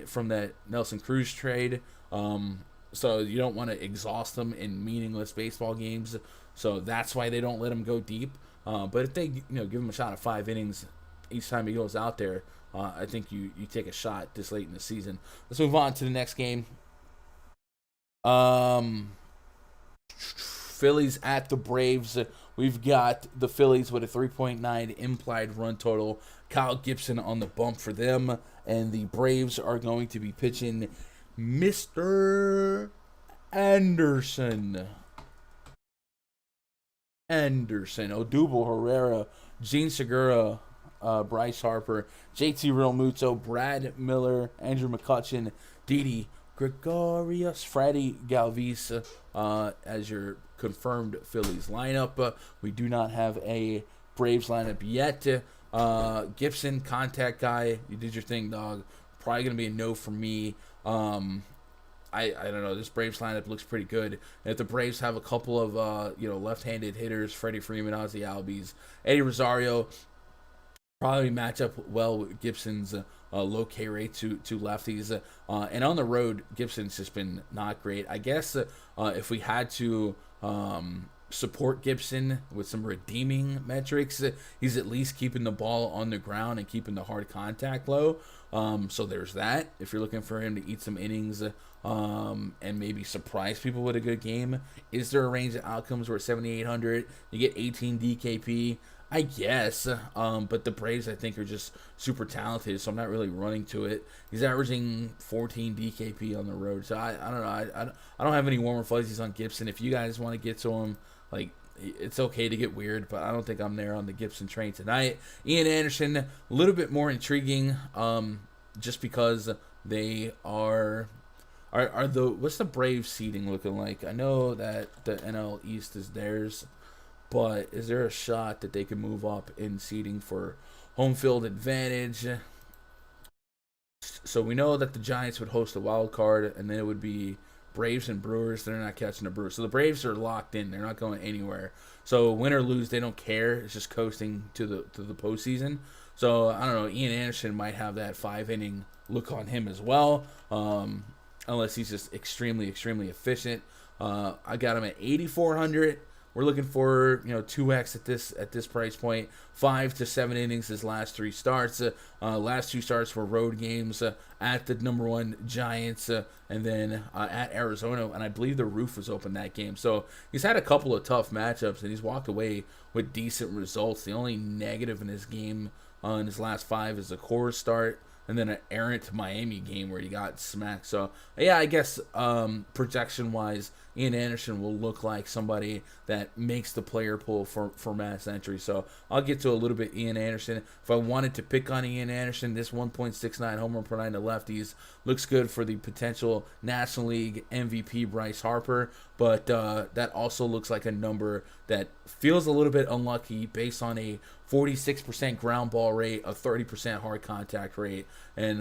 from that Nelson Cruz trade. So you don't want to exhaust them in meaningless baseball games. So that's why they don't let him go deep. But if they give him a shot at 5 innings each time he goes out there, I think you take a shot this late in the season. Let's move on to the next game. Phillies at the Braves. We've got the Phillies with a 3.9 implied run total. Kyle Gibson on the bump for them. And the Braves are going to be pitching Mr. Anderson, Odubel Herrera, Gene Segura, Bryce Harper, JT Realmuto, Brad Miller, Andrew McCutchen, Didi Gregorius, Freddie Galvis as your confirmed Phillies lineup. We do not have a Braves lineup yet. Gibson, contact guy, you did your thing, dog. Probably going to be a no for me. I don't know. This Braves lineup looks pretty good. And if the Braves have a couple of left-handed hitters, Freddie Freeman, Ozzie Albies, Eddie Rosario, probably match up well with Gibson's low K rate to lefties. And on the road, Gibson's just been not great. I guess if we had to support Gibson with some redeeming metrics, he's at least keeping the ball on the ground and keeping the hard contact low. So there's that. If you're looking for him to eat some innings and maybe surprise people with a good game, is there a range of outcomes where 7,800 you get 18 DKP? I guess, but the Braves I think are just super talented, so I'm not really running to it. He's averaging 14 DKP on the road, so I don't know. I don't have any warmer fuzzies on Gibson. If you guys want to get to him, like, it's okay to get weird, but I don't think I'm there on the Gibson train tonight. Ian Anderson, a little bit more intriguing, just because they are the what's the Braves seeding looking like? I know that the NL East is theirs, but is there a shot that they can move up in seeding for home field advantage? So we know that the Giants would host a wild card, and then it would be Braves and Brewers. They're not catching the Brewers. So the Braves are locked in. They're not going anywhere. So win or lose, they don't care. It's just coasting to the postseason. So I don't know. Ian Anderson might have that 5-inning look on him as well, unless he's just extremely, extremely efficient. I got him at 8,400. We're looking for 2x at this price point. 5 to 7 innings his last 3 starts. Last 2 starts were road games at the number 1 Giants and then at Arizona, and I believe the roof was open that game. So he's had a couple of tough matchups and he's walked away with decent results. The only negative in his game in his last 5 is the Coors start. and then an errant Miami game where he got smacked. So yeah, I guess projection wise, Ian Anderson will look like somebody that makes the player pool for mass entry. So I'll get to a little bit Ian Anderson. If I wanted to pick on Ian Anderson, this 1.69 homer per nine to lefties looks good for the potential National League MVP Bryce Harper, but that also looks like a number that feels a little bit unlucky based on a 46% ground ball rate, a 30% hard contact rate, and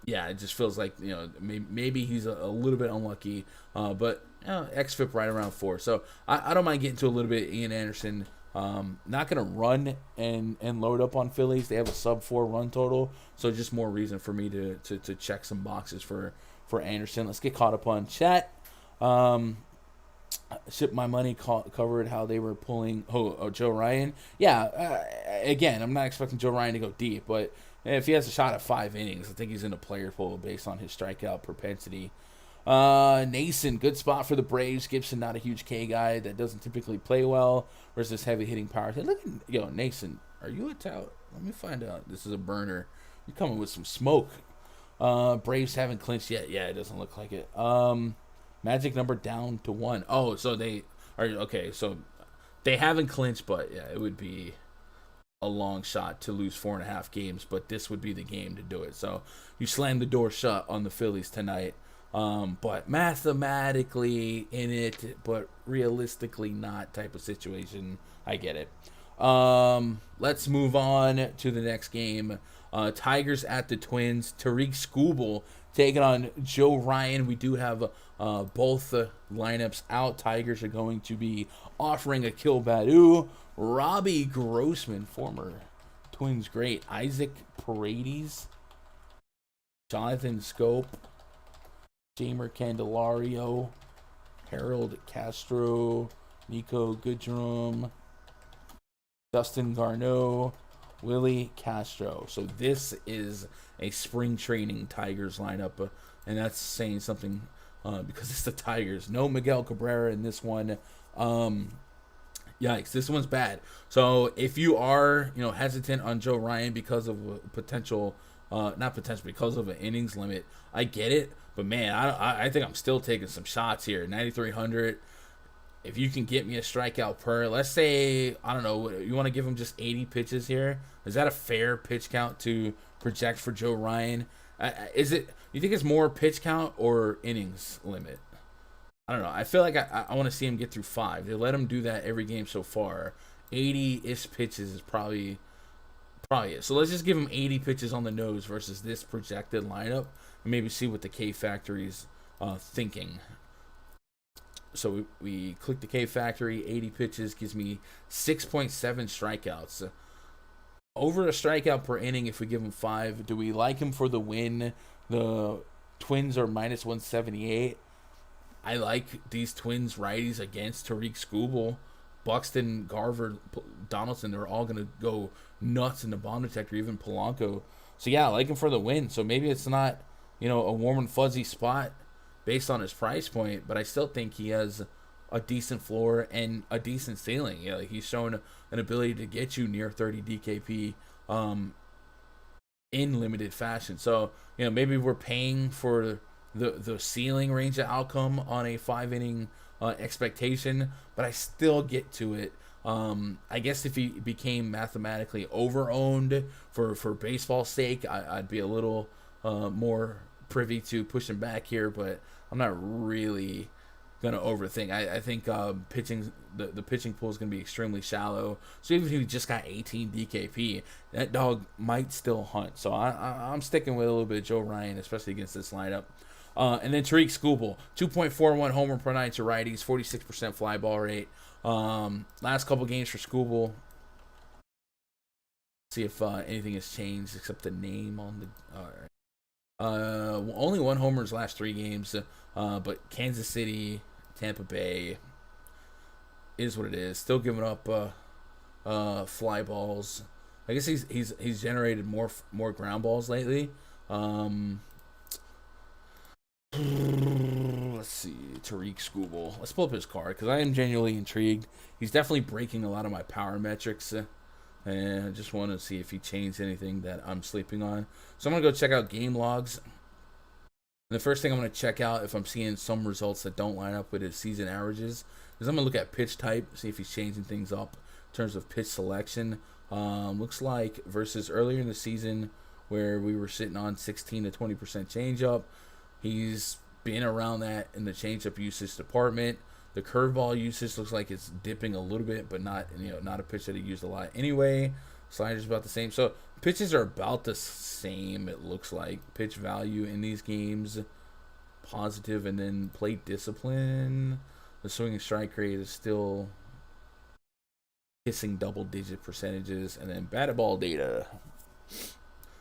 yeah, it just feels like, maybe he's a little bit unlucky, but xFIP right around 4. So I don't mind getting to a little bit Ian Anderson. Not going to run and load up on Phillies. They have a sub 4 run total, so just more reason for me to check some boxes for Anderson. Let's get caught up on chat. Ship My Money covered how they were pulling Joe Ryan. Yeah, again, I'm not expecting Joe Ryan to go deep, but if he has a shot at 5 innings, I think he's in a player pool based on his strikeout propensity. Nason, good spot for the Braves. Gibson, not a huge K guy that doesn't typically play well versus heavy hitting power. Hey, look at, Nason, are you a tout? Let me find out. This is a burner. You're coming with some smoke. Braves haven't clinched yet. Yeah, it doesn't look like it. Magic number down to 1. Oh, so they are okay. So they haven't clinched, but yeah, it would be a long shot to lose 4.5 games, but this would be the game to do it. So you slam the door shut on the Phillies tonight, but mathematically in it, but realistically not type of situation. I get it. Let's move on to the next game. Tigers at the Twins. Tariq Skubal taking on Joe Ryan. We do have both lineups out. Tigers are going to be offering a Kill Badu. Robbie Grossman, former Twins great. Isaac Paredes. Jonathan Scope. Jamer Candelario. Harold Castro. Nico Goodrum. Dustin Garneau. Willie Castro. So this is a spring training Tigers lineup, and that's saying something because it's the Tigers. No Miguel Cabrera in this one. Yikes, this one's bad. So if you are, hesitant on Joe Ryan because of a potential, because of an innings limit, I get it. But man, I think I'm still taking some shots here. 9,300. If you can get me a strikeout per, let's say, I don't know, you want to give him just 80 pitches here? Is that a fair pitch count to project for Joe Ryan? You think it's more pitch count or innings limit? I don't know. I feel like I want to see him get through 5. They let him do that every game so far. 80-ish pitches is probably it. So let's just give him 80 pitches on the nose versus this projected lineup and maybe see what the K Factory's thinking. So we click the K Factory, 80 pitches gives me 6.7 strikeouts. Over a strikeout per inning if we give him 5. Do we like him for the win? The Twins are minus 178. I like these Twins righties against Tariq Skubal. Buxton, Garver, Donaldson, they're all going to go nuts in the bomb detector, even Polanco. So yeah, I like him for the win. So maybe it's not, a warm and fuzzy spot based on his price point, but I still think he has a decent floor and a decent ceiling. He's shown an ability to get you near 30 DKP in limited fashion. So, maybe we're paying for the ceiling range of outcome on a 5-inning expectation, but I still get to it. I guess if he became mathematically over-owned for baseball's sake, I'd be a little more privy to pushing back here, but I'm not really going to overthink. I think pitching the pitching pool is going to be extremely shallow. So even if he just got 18 DKP, that dog might still hunt. So I'm sticking with a little bit of Joe Ryan, especially against this lineup. And then Tariq Skubal, 2.41 homer per nine to righties, 46% fly ball rate. Last couple games for Skubal. See if anything has changed except the name on the. All right. Only 1 homer his last 3 games, but Kansas City, Tampa Bay is what it is. Still giving up fly balls. I guess he's generated more ground balls lately. Let's see, Tariq Skubal. Let's pull up his card because I am genuinely intrigued. He's definitely breaking a lot of my power metrics. and I just want to see if he changed anything that I'm sleeping on. So I'm going to go check out game logs. And the first thing I'm going to check out, if I'm seeing some results that don't line up with his season averages, is I'm going to look at pitch type, see if he's changing things up in terms of pitch selection. Looks like versus earlier in the season where we were sitting on 16 to 20% changeup, he's been around that in the changeup usage department. The curveball usage looks like it's dipping a little bit, but not a pitch that he used a lot anyway. Slider's about the same. So pitches are about the same, it looks like. Pitch value in these games, positive, and then plate discipline. The swinging strike rate is still kissing double-digit percentages, and then batted ball data.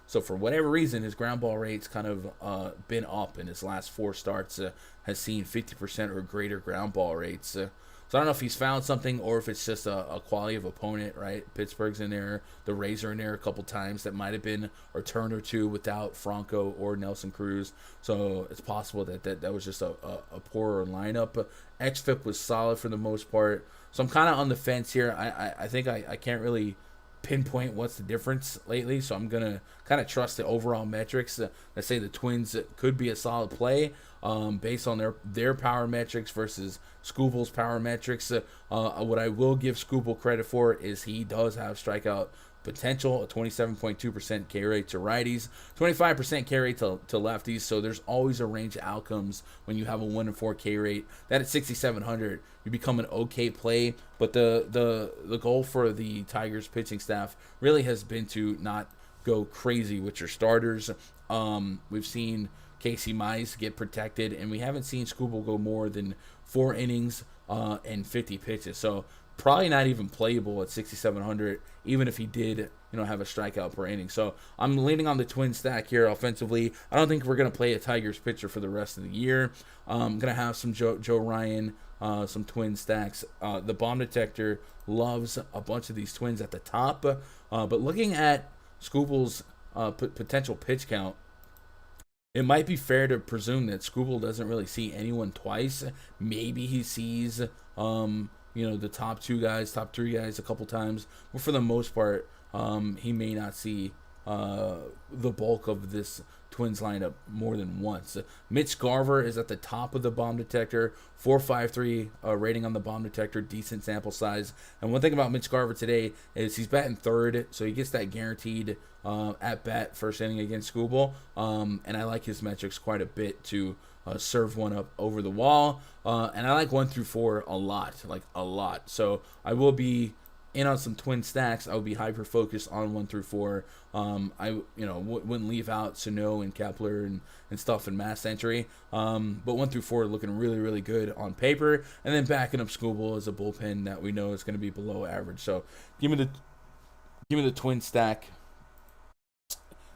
So for whatever reason, his ground ball rate's kind of been up in his last 4 starts. Has seen 50% or greater ground ball rates. So I don't know if he's found something or if it's just a quality of opponent, right? Pittsburgh's in there. The Rays are in there a couple times. That might have been a turn or two without Franco or Nelson Cruz. So it's possible that was just a poorer lineup. XFIP was solid for the most part. So I'm kind of on the fence here. I think I can't really pinpoint what's the difference lately, so I'm gonna kind of trust the overall metrics that say the Twins could be a solid play based on their power metrics versus Skubal's power metrics. What I will give Skubal credit for is he does have strikeout potential, a 27.2% K rate to righties, 25% K rate to lefties. So there's always a range of outcomes when you have a 1-4 K rate. That at 6,700, you become an okay play. But the goal for the Tigers pitching staff really has been to not go crazy with your starters. We've seen Casey Mize get protected, and we haven't seen Skubal go more than 4 innings and 50 pitches. So probably not even playable at 6,700, even if he did, have a strikeout per inning. So I'm leaning on the Twin stack here offensively. I don't think we're going to play a Tigers pitcher for the rest of the year. I'm going to have some Joe Ryan, some Twin stacks. The bomb detector loves a bunch of these Twins at the top. But looking at Skubal's potential pitch count, it might be fair to presume that Skubal doesn't really see anyone twice. Maybe he sees the top 2 guys, top 3 guys a couple times. But for the most part, he may not see the bulk of this Twins lineup more than once. Mitch Garver is at the top of the bomb detector, 4.53 rating on the bomb detector, decent sample size. And one thing about Mitch Garver today is he's batting third, so he gets that guaranteed at bat first inning against Skubal. And I like his metrics quite a bit to serve one up over the wall. And I like 1 through 4 a lot. So I will be in on some Twin stacks. I would be hyper focused on 1 through 4. I wouldn't leave out Sano and Kepler and stuff in mass entry. But 1 through 4 looking really, really good on paper. And then backing up Skubal as a bullpen that we know is going to be below average. So give me the Twin stack.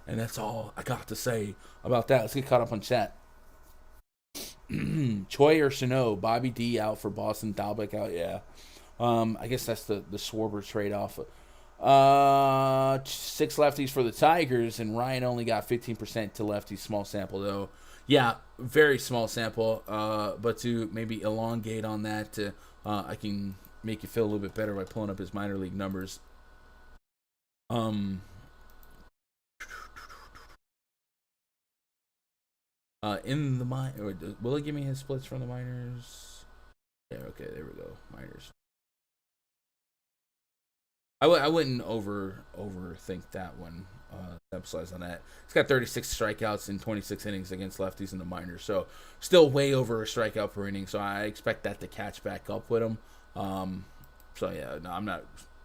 And that's all I got to say about that. Let's get caught up on chat. Choi or Sano, Bobby D out for Boston, Dalbec out, yeah. I guess that's the Schwarber trade-off. 6 lefties for the Tigers, and Ryan only got 15% to lefties. Small sample, though. Yeah, very small sample, but to maybe elongate on that, I can make you feel a little bit better by pulling up his minor league numbers. In the will it give me his splits from the minors? Yeah, okay, there we go. Minors. I wouldn't overthink that one. Emphasize on that. He's got 36 strikeouts in 26 innings against lefties in the minors, so still way over a strikeout per inning. So I expect that to catch back up with him. So yeah, no, I'm not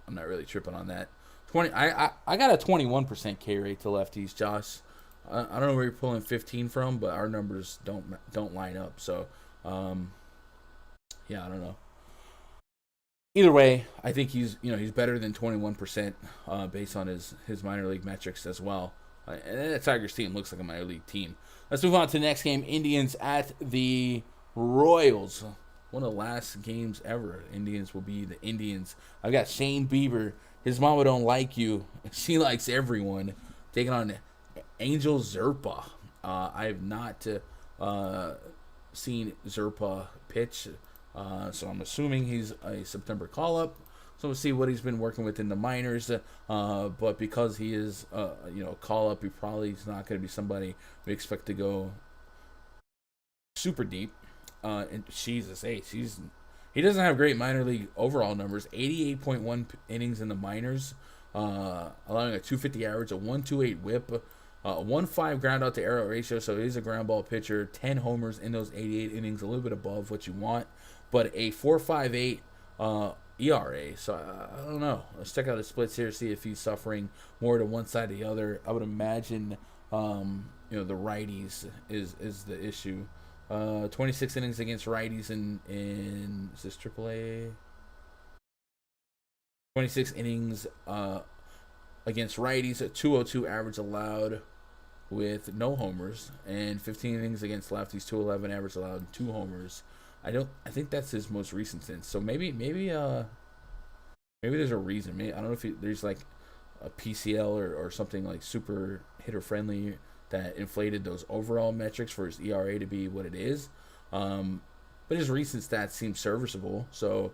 really tripping on that. I got a 21% K rate to lefties, Josh. I don't know where you're pulling 15 from, but our numbers don't line up. So yeah, I don't know. Either way, I think he's better than 21% based on his minor league metrics as well. And that Tigers team looks like a minor league team. Let's move on to the next game. Indians at the Royals. One of the last games ever. Indians will be the Indians. I've got Shane Bieber. His mama don't like you. She likes everyone. Taking on Angel Zerpa. I have not seen Zerpa pitch. So I'm assuming he's a September call-up. So we'll see what he's been working with in the minors. But because he is, call up, he probably is not going to be somebody we expect to go super deep. And Jesus, hey, he doesn't have great minor league overall numbers. 88.1 innings in the minors, allowing a 250 average, a 128 whip, 1.5 ground out to arrow ratio. So he's a ground ball pitcher. 10 homers in those 88 innings, a little bit above what you want, but a 4.58 ERA. So I don't know. Let's check out the splits here, see if he's suffering more to one side or the other. I would imagine, the righties is the issue. 26 innings against righties in is this AAA? 26 innings against righties, a 202 average allowed with no homers, and 15 innings against lefties, 211 average allowed, 2 homers. I think that's his most recent stint. So maybe there's a reason. Maybe, I don't know if there's like a PCL or something like super hitter friendly that inflated those overall metrics for his ERA to be what it is. But his recent stats seem serviceable. So,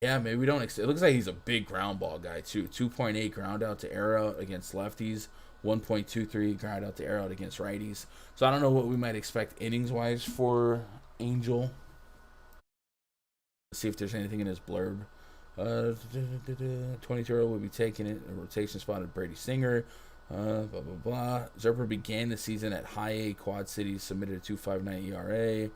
yeah, maybe we don't. It looks like he's a big ground ball guy, too. 2.8 ground out to air out against lefties. 1.23 ground out to air out against righties. So I don't know what we might expect innings-wise for Angel. Let's see if there's anything in his blurb. 22-year-old will be taking it. A rotation spot of Brady Singer. Blah, blah, blah. Zerper began the season at high A Quad Cities, submitted a 2.59 ERA,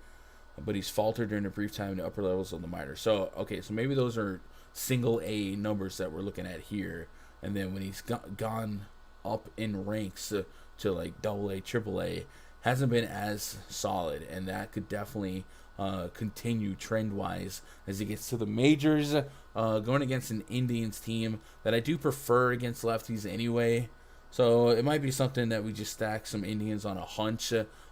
but he's faltered during a brief time in the upper levels of the minors. So, okay, so maybe those are single A numbers that we're looking at here. And then when he's gone up in ranks to like double A, triple A, hasn't been as solid. And that could definitely continue trend-wise as he gets to the majors, going against an Indians team that I do prefer against lefties anyway. So it might be something that we just stack some Indians on a hunch.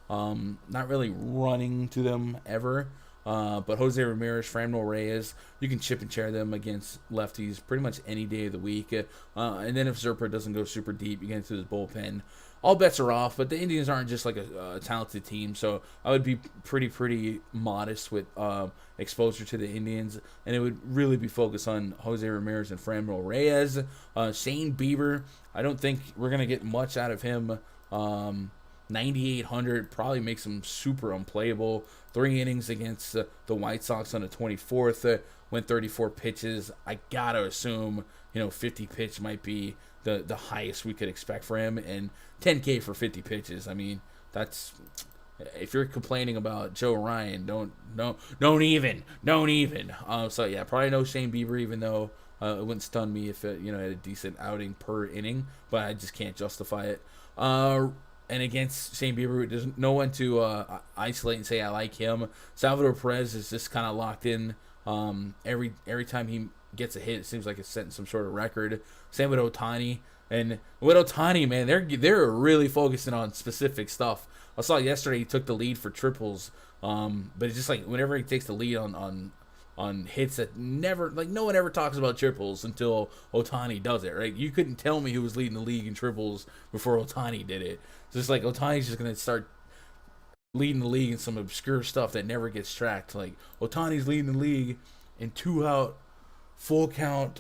Not really running to them ever. But Jose Ramirez, Franmil Reyes, you can chip and chair them against lefties pretty much any day of the week. And then if Zerper doesn't go super deep, you get into his bullpen. All bets are off, but the Indians aren't just like a talented team. So I would be pretty modest with exposure to the Indians. And it would really be focused on Jose Ramirez and Franmil Reyes. Shane Bieber, I don't think we're going to get much out of him. 9,800 probably makes him super unplayable. 3 innings against the White Sox on the 24th. Went 34 pitches. I got to assume, 50 pitch might be the highest we could expect for him. And 10K for 50 pitches. I mean, that's... If you're complaining about Joe Ryan, don't even. So yeah, probably no Shane Bieber, even though it wouldn't stun me if it, had a decent outing per inning, but I just can't justify it. And against Shane Bieber, there's no one to isolate and say I like him. Salvador Perez is just kind of locked in. Every time he gets a hit, it seems like it's setting some sort of record. Same with Ohtani. And with Ohtani, man, they're really focusing on specific stuff. I saw yesterday he took the lead for triples, but it's just like whenever he takes the lead on hits that never, like no one ever talks about triples until Ohtani does it, right? You couldn't tell me who was leading the league in triples before Ohtani did it. So it's like Ohtani's just going to start leading the league in some obscure stuff that never gets tracked. Like Ohtani's leading the league in 2-out full count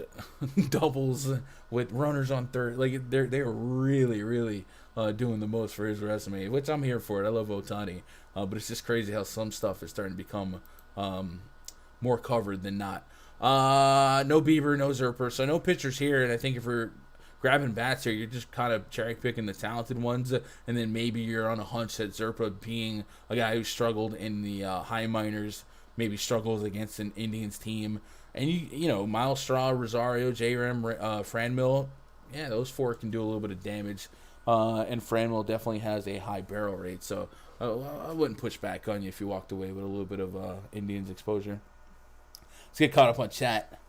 doubles with runners on third. Like they're really doing the most for his resume, which I'm here for it. I love Ohtani, but it's just crazy how some stuff is starting to become more covered than not. No Bieber, no Zerper, so no pitchers here. And I think if we're grabbing bats here, you're just kind of cherry picking the talented ones, and then maybe you're on a hunch that Zerpa, being a guy who struggled in the high minors, maybe struggles against an Indians team. And you Miles Straw, Rosario, J-Ram, Franmil, yeah, those 4 can do a little bit of damage. And Franmil definitely has a high barrel rate, so I wouldn't push back on you if you walked away with a little bit of Indians exposure. Let's get caught up on chat.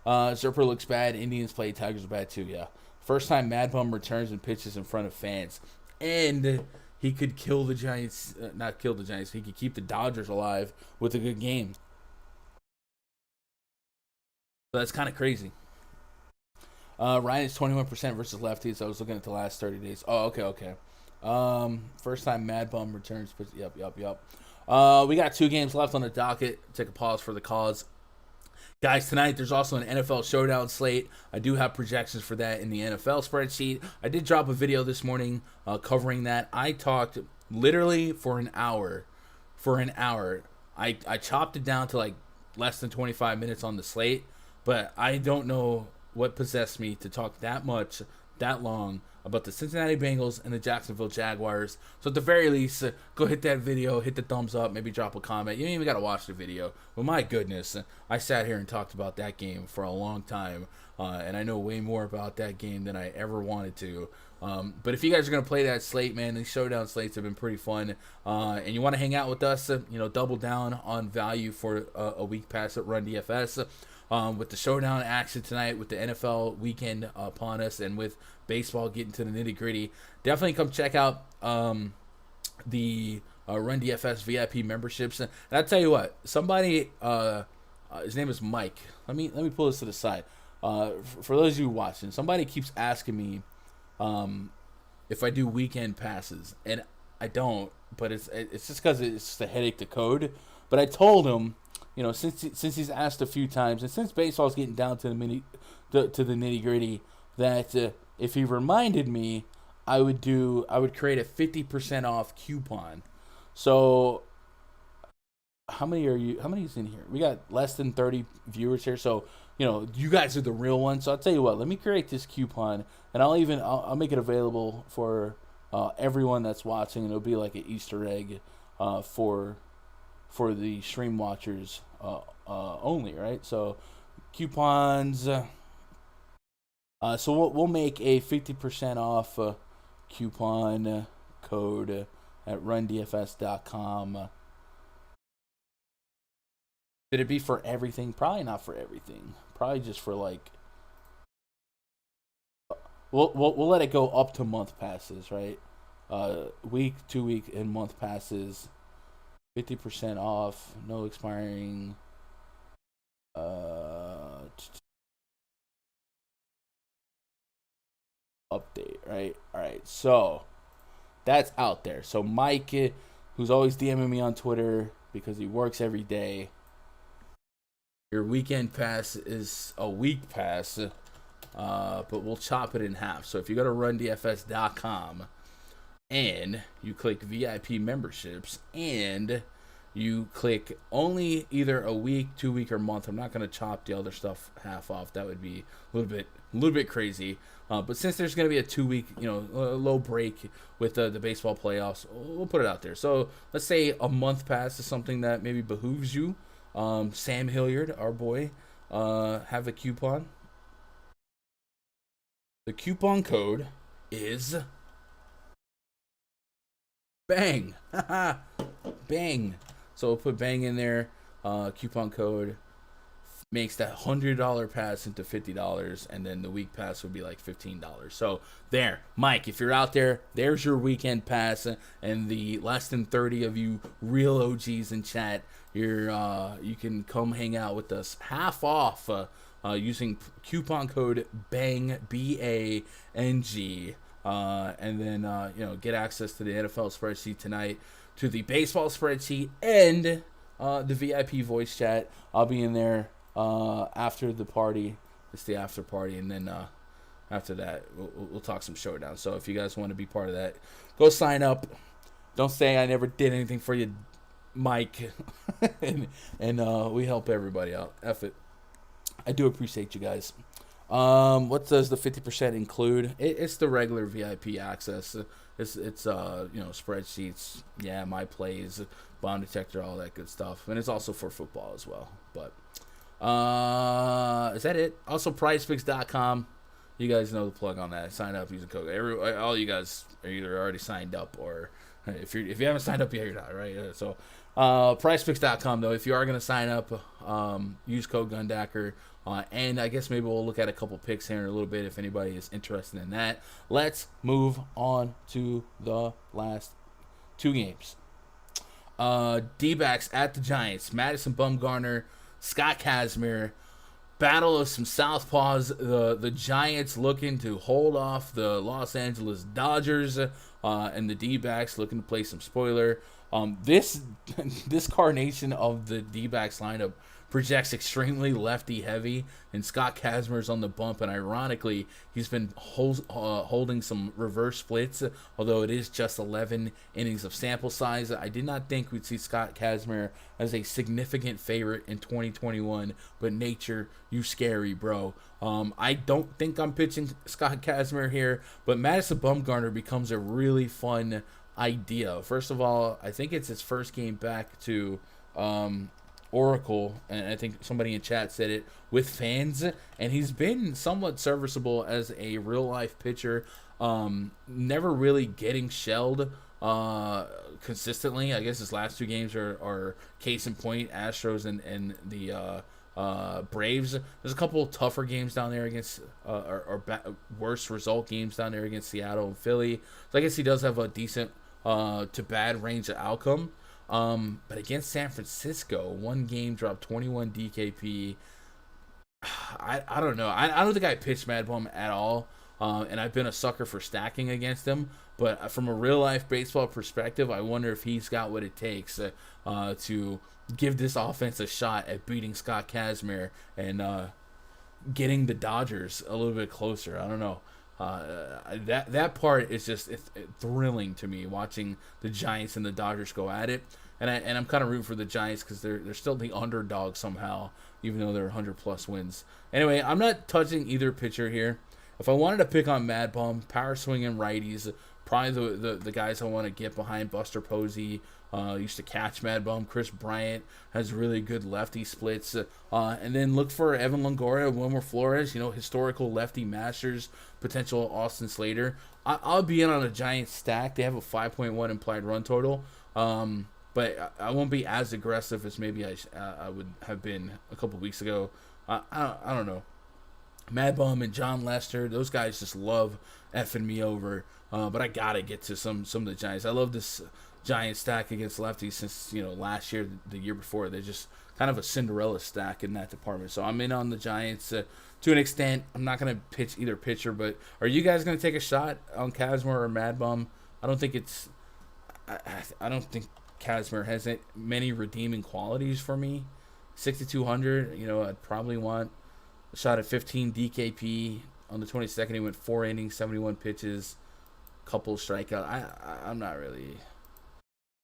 Zerper looks bad. Indians play. Tigers are bad too, yeah. First time Mad Bum returns and pitches in front of fans. And he could kill the Giants. Not kill the Giants. He could keep the Dodgers alive with a good game. So that's kind of crazy. Ryan is 21% versus lefties. I was looking at the last 30 days. Oh, okay. First time Mad Bum returns. Yep. We got 2 games left on the docket. Take a pause for the cause. Guys, tonight there's also an NFL Showdown Slate. I do have projections for that in the NFL spreadsheet. I did drop a video this morning covering that. I talked literally for an hour. I chopped it down to like less than 25 minutes on the slate, but I don't know what possessed me to talk that much, that long about the Cincinnati Bengals and the Jacksonville Jaguars. So at the very least, go hit that video, hit the thumbs up, maybe drop a comment. You don't even got to watch the video. But my goodness, I sat here and talked about that game for a long time, and I know way more about that game than I ever wanted to. But if you guys are going to play that slate, man, these showdown slates have been pretty fun, and you want to hang out with us, double down on value for a week pass at Run DFS. With the showdown action tonight, with the NFL weekend upon us, and with baseball getting to the nitty gritty, definitely come check out the Run DFS VIP memberships. And I'll tell you what, somebody, his name is Mike. Let me pull this to the side. For those of you watching, somebody keeps asking me if I do weekend passes, and I don't. But it's just because it's just a headache to code. But I told him, since he's asked a few times, and since baseball's getting down to the nitty gritty, that if he reminded me, I would create a 50% off coupon. So how many is in here? We got less than 30 viewers here, so you guys are the real ones. So I'll tell you what, let me create this coupon, and I'll make it available for everyone that's watching, and it'll be like an Easter egg for the stream watchers only, right? So coupons. So we'll make a 50% off coupon code at rundfs.com. Did it be for everything? Probably not for everything. Probably just for like. We'll let it go up to month passes, right? Week, 2 week, and month passes. 50% off, no expiring. Update, right? All right, so that's out there. So Mike, who's always DMing me on Twitter because he works every day, your weekend pass is a week pass, but we'll chop it in half. So if you go to rundfs.com and you click VIP memberships and you click only either a week, 2 week, or month. I'm not going to chop the other stuff half off. That would be a little bit crazy. But since there's going to be a 2 week, low break with the baseball playoffs, we'll put it out there. So let's say a month pass is something that maybe behooves you. Sam Hilliard, our boy, have a coupon. The coupon code is BANG. BANG. So we'll put BANG in there. Coupon code makes that $100 pass into $50, and then the week pass would be like $15. So there, Mike, if you're out there, there's your weekend pass, and the less than 30 of you real OGs in chat, you can come hang out with us half off using coupon code BANG, BANG. And then get access to the NFL spreadsheet tonight, to the baseball spreadsheet, and the VIP voice chat. I'll be in there after the party. It's the after party, and then after that we'll talk some showdown. So if you guys want to be part of that, go sign up. Don't say I never did anything for you, Mike. and we help everybody out. F it. I do appreciate you guys. What does the 50% include? It's the regular VIP access. It's spreadsheets, my plays, bomb detector, all that good stuff, and it's also for football as well. But is that it? Also, PrizePicks.com. You guys know the plug on that. Sign up using code. All you guys are either already signed up, or if you haven't signed up yet, you're not, right? So PrizePicks.com, though, if you are going to sign up, use code Gundacker. And I guess maybe we'll look at a couple picks here in a little bit if anybody is interested in that. Let's move on to the last two games. D-backs at the Giants. Madison Bumgarner, Scott Kazmir. Battle of some southpaws. The Giants looking to hold off the Los Angeles Dodgers, and the D-backs looking to play some spoiler. This carnation of the D-backs lineup projects extremely lefty heavy, and Scott Kazmir's on the bump. And ironically, he's been holding some reverse splits, although it is just 11 innings of sample size. I did not think we'd see Scott Kazmir as a significant favorite in 2021, but nature, you scary, bro. I don't think I'm pitching Scott Kazmir here, but Madison Bumgarner becomes a really fun idea. First of all, I think it's his first game back to Oracle, and I think somebody in chat said it, with fans, and he's been somewhat serviceable as a real life pitcher, never really getting shelled consistently. I guess his last 2 games are case in point, Astros and the Braves. There's a couple of tougher games down there against worse result games down there against Seattle and Philly, so I guess he does have a decent to bad range of outcome. But against San Francisco, 1 game dropped 21 DKP. I don't know. I don't think I pitched Mad Bum at all. And I've been a sucker for stacking against him. But from a real life baseball perspective, I wonder if he's got what it takes to give this offense a shot at beating Scott Kazmir and getting the Dodgers a little bit closer. I don't know. That part is just it's thrilling to me, watching the Giants and the Dodgers go at it, and I'm kind of rooting for the Giants because they're still the underdog somehow, even though they're 100+ wins. Anyway, I'm not touching either pitcher here. If I wanted to pick on Mad Bum, power swinging righties, probably the guys I want to get behind. Buster Posey used to catch Mad Bum. Chris Bryant has really good lefty splits. And then look for Evan Longoria, Wilmer Flores, historical lefty masters, potential Austin Slater. I'll be in on a Giants stack. They have a 5.1 implied run total. But I won't be as aggressive as maybe I would have been a couple weeks ago. I don't know. Mad Bum and John Lester, those guys just love effing me over. But I gotta get to some of the Giants. I love this Giant stack against lefties since last year, the year before. They're just kind of a Cinderella stack in that department. So I'm in on the Giants to an extent. I'm not gonna pitch either pitcher, but are you guys gonna take a shot on Kazmir or Mad Bum? I don't think Kazmir has many redeeming qualities for me. 6,200. I'd probably want a shot at 15 DKP. On the 22nd, he went 4 innings, 71 pitches, couple strikeout. I'm not really.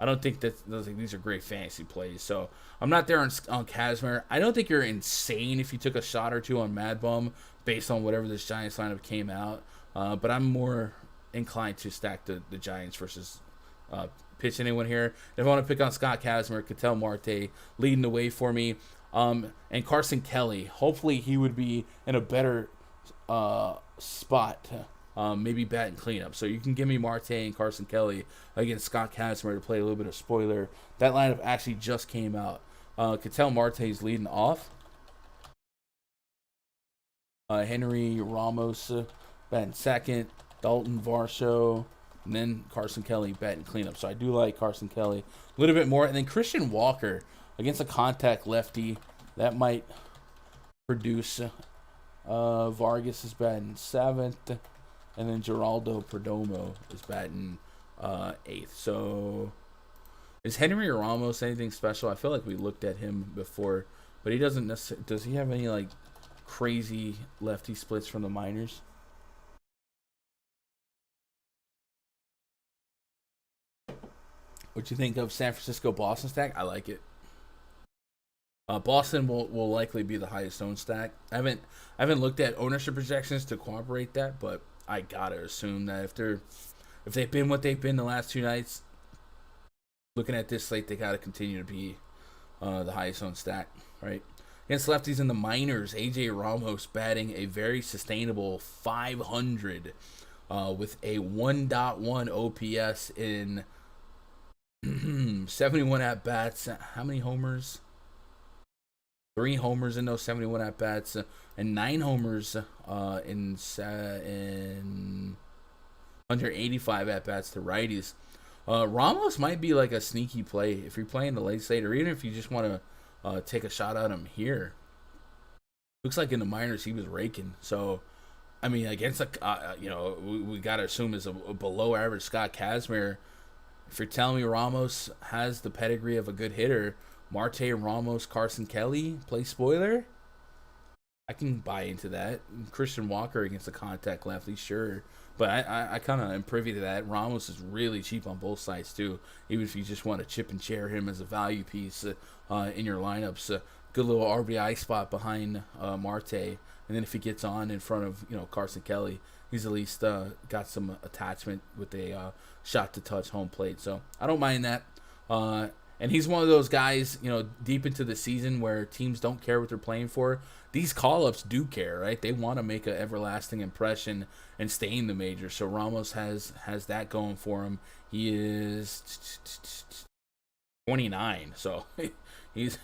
I don't think these are great fantasy plays. So I'm not there on Kazmir. I don't think you're insane if you took a shot or 2 on Mad Bum based on whatever this Giants lineup came out. But I'm more inclined to stack the Giants versus pitch anyone here. If I want to pick on Scott Kazmir, Ketel Marte leading the way for me. And Carson Kelly. Hopefully he would be in a better spot. Maybe batting cleanup. So you can give me Marte and Carson Kelly against Scott Kazmir to play a little bit of spoiler. That lineup actually just came out. Ketel Marte's leading off. Henry Ramos batting second. Dalton Varsho. And then Carson Kelly batting cleanup. So I do like Carson Kelly a little bit more. And then Christian Walker against a contact lefty. That might produce. Vargas is batting 7th. And then Geraldo Perdomo is batting 8th. So is Henry Ramos anything special? I feel like we looked at him before, but he doesn't necessarily. Does he have any crazy lefty splits from the minors? What you think of San Francisco Boston stack? I like it. Boston will likely be the highest owned stack. I haven't looked at ownership projections to corroborate that, but I gotta assume that if they've been what they've been the last 2 nights, looking at this slate, they gotta continue to be the highest owned stack, right? Against lefties in the minors, AJ Ramos batting a very sustainable 500 with a 1.1 OPS in 71 at bats. How many homers? 3 homers in those 71 at bats, and 9 homers in 185 at bats to righties. Ramos might be like a sneaky play if you're playing the late slate, or even if you just want to take a shot at him here. Looks like in the minors he was raking. So, I mean, against we gotta assume is a below average Scott Kazmir. If you're telling me Ramos has the pedigree of a good hitter, Marte, Ramos, Carson Kelly play spoiler. I can buy into that. Christian Walker against a contact lefty, sure. But I kind of am privy to that. Ramos is really cheap on both sides, too. Even if you just want to chip and chair him as a value piece in your lineups. Good little RBI spot behind Marte. And then if he gets on in front of Carson Kelly, he's at least got some attachment with a shot to touch home plate. So I don't mind that. And he's one of those guys, deep into the season where teams don't care what they're playing for. These call-ups do care, right? They want to make an everlasting impression and stay in the majors. So Ramos has that going for him. He is 29, so he's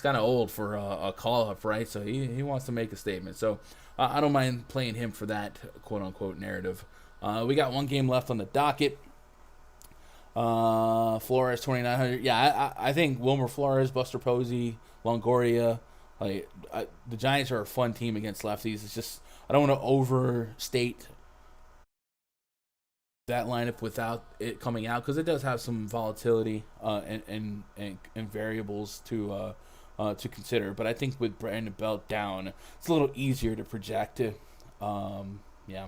kind of old for a call-up, right? So he wants to make a statement. So I don't mind playing him for that quote-unquote narrative. We got one game left on the docket. Flores 2,900. Yeah, I think Wilmer Flores, Buster Posey, Longoria. The Giants are a fun team against lefties. It's just I don't want to overstate that lineup without it coming out because it does have some volatility and variables to consider. But I think with Brandon Belt down, it's a little easier to project. Yeah,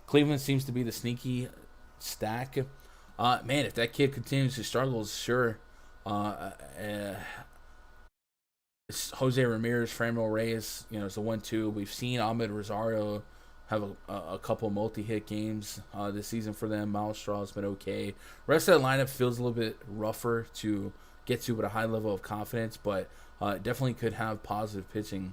Cleveland seems to be the sneaky stack. Man, if that kid continues to struggle, sure. Jose Ramirez, Framil Reyes, is a 1-2. We've seen Ahmed Rosario have a couple multi-hit games this season for them. Miles Straw's been okay. Rest of that lineup feels a little bit rougher to get to with a high level of confidence, but definitely could have positive pitching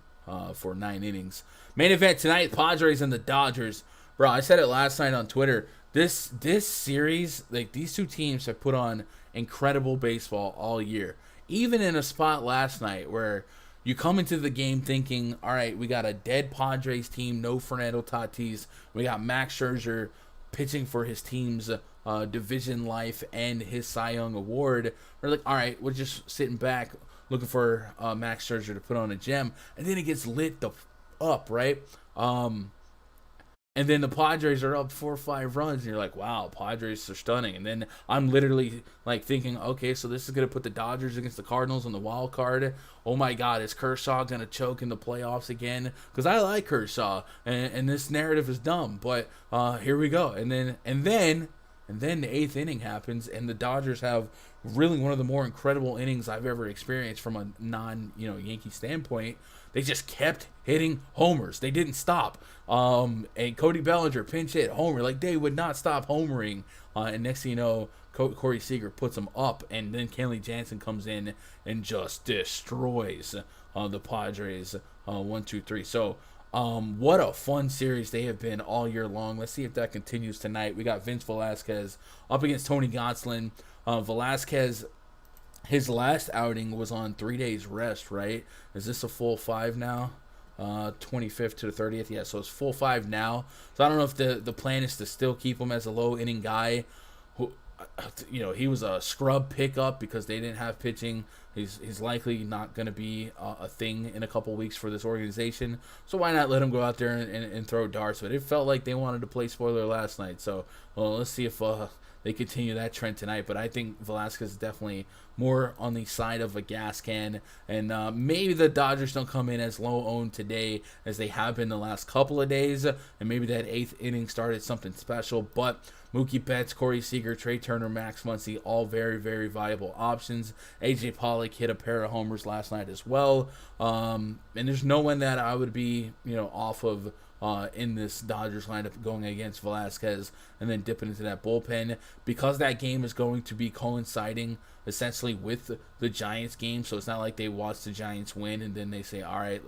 for 9 innings. Main event tonight, Padres and the Dodgers. Bro, I said it last night on Twitter. This series, these two teams have put on incredible baseball all year. Even in a spot last night where you come into the game thinking, all right, we got a dead Padres team, no Fernando Tatis. We got Max Scherzer pitching for his team's division life and his Cy Young award. We're like, all right, we're just sitting back looking for Max Scherzer to put on a gem. And then it gets lit up, right? And then the Padres are up 4 or 5 runs, and you're like, wow, Padres are stunning. And then I'm literally thinking, okay, so this is going to put the Dodgers against the Cardinals on the wild card. Oh my God, is Kershaw going to choke in the playoffs again? Because I like Kershaw, and this narrative is dumb. But here we go. And then the 8th inning happens, and the Dodgers have really one of the more incredible innings I've ever experienced from a non-Yankee standpoint. They just kept hitting homers. They didn't stop. And Cody Bellinger pinch hit homer. They would not stop homering. And next thing you know, Corey Seager puts them up. And then Kenley Jansen comes in and just destroys the Padres 1-2-3. So what a fun series they have been all year long. Let's see if that continues tonight. We got Vince Velasquez up against Tony Gonsolin. Velasquez, his last outing was on 3 days rest, right? Is this a full 5 now? 25th to the 30th? Yeah, so it's full 5 now. So I don't know if the plan is to still keep him as a low inning guy. Who, he was a scrub pickup because they didn't have pitching. He's likely not going to be a thing in a couple weeks for this organization. So why not let him go out there and throw darts? But it felt like they wanted to play spoiler last night. So let's see if they continue that trend tonight. But I think Velasquez is definitely more on the side of a gas can. And maybe the Dodgers don't come in as low owned today as they have been the last couple of days. And maybe that 8th inning started something special. But Mookie Betts, Corey Seager, Trey Turner, Max Muncy, all very, very viable options. A.J. Pollock hit a pair of homers last night as well. And there's no one that I would be, off of in this Dodgers lineup going against Velasquez and then dipping into that bullpen, because that game is going to be coinciding essentially with the Giants game. So it's not like they watch the Giants win and then they say, all right,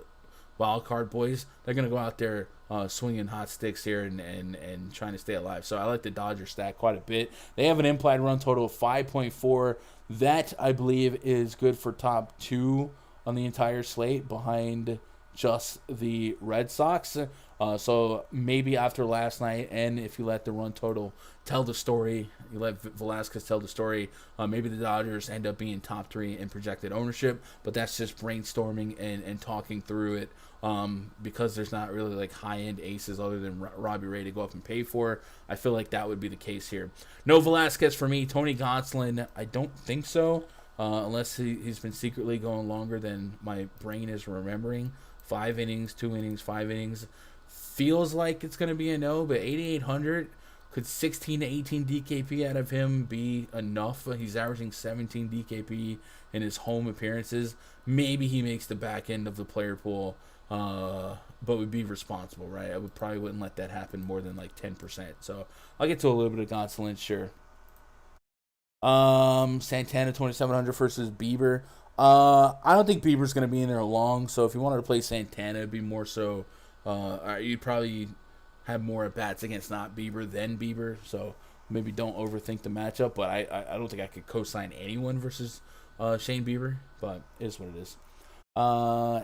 wild card boys. They're going to go out there swinging hot sticks here and trying to stay alive. So I like the Dodgers stack quite a bit. They have an implied run total of 5.4. That, I believe, is good for top 2 on the entire slate behind just the Red Sox. So maybe after last night, and if you let the run total tell the story, you let Velasquez tell the story, maybe the Dodgers end up being top 3 in projected ownership. But that's just brainstorming and talking through it, because there's not really high-end aces other than Robbie Ray to go up and pay for. I feel like that would be the case here. No Velasquez for me. Tony Gonsolin, I don't think so. unless he's been secretly going longer than my brain is remembering. 5 innings, 2 innings, 5 innings. Feels like it's going to be a no, but 8,800, could 16 to 18 DKP out of him be enough? He's averaging 17 DKP in his home appearances. Maybe he makes the back end of the player pool, but would be responsible, right? I probably wouldn't let that happen more than like 10%. So I'll get to a little bit of Gonsolin, sure. Santana 2,700 versus Bieber. I don't think Bieber's going to be in there long, so if you wanted to play Santana, it'd be more so. You'd probably have more at bats against not Bieber than Bieber, so maybe don't overthink the matchup. But I don't think I could co-sign anyone versus Shane Bieber, but it is what it is.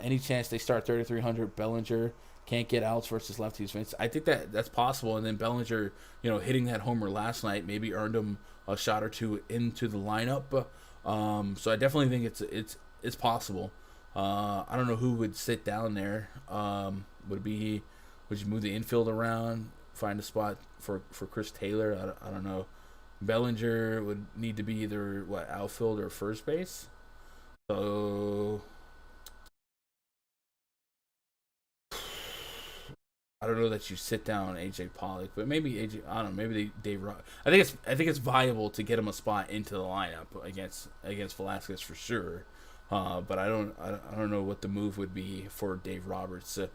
Any chance they start 3,300? Bellinger can't get outs versus lefties. Vince, I think that's possible. And then Bellinger, hitting that homer last night maybe earned him a shot or two into the lineup. So I definitely think it's possible. I don't know who would sit down there. Would you move the infield around, find a spot for Chris Taylor? I don't know. Bellinger would need to be either outfield or first base. So I don't know that you sit down AJ Pollock, but maybe AJ. I don't know. Maybe Dave. I think it's viable to get him a spot into the lineup against Velasquez for sure. But I don't know what the move would be for Dave Roberts to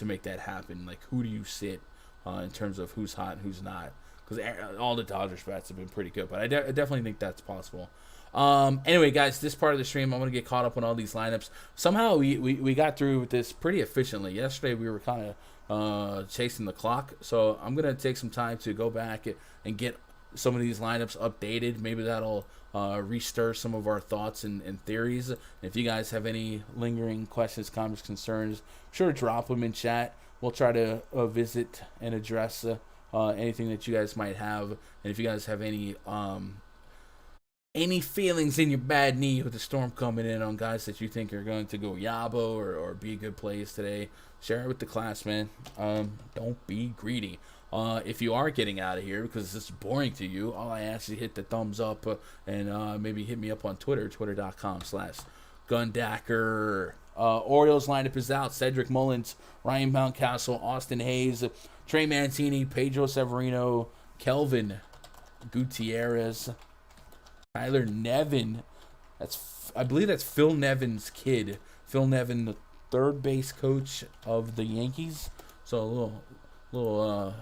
make that happen. Like, who do you sit in terms of who's hot and who's not? Because all the Dodgers bats have been pretty good, but I definitely think that's possible. Anyway, guys, this part of the stream, I'm going to get caught up on all these lineups. Somehow we got through this pretty efficiently. Yesterday we were kind of chasing the clock, so I'm going to take some time to go back and get some of these lineups updated. Maybe that'll restir some of our thoughts and theories. If you guys have any lingering questions, comments, concerns, sure, drop them in chat. We'll try to visit and address anything that you guys might have. And if you guys have any feelings in your bad knee with the storm coming in on guys that you think are going to go Yabo or be good plays today, share it with the class, man. Don't be greedy. If you are getting out of here because this is boring to you, all I ask is hit the thumbs up and maybe hit me up on Twitter, twitter.com/Gundacker. Orioles lineup is out. Cedric Mullins, Ryan Mountcastle, Austin Hayes, Trey Mancini, Pedro Severino, Kelvin Gutierrez, Tyler Nevin. I believe that's Phil Nevin's kid. Phil Nevin, the third base coach of the Yankees. So a little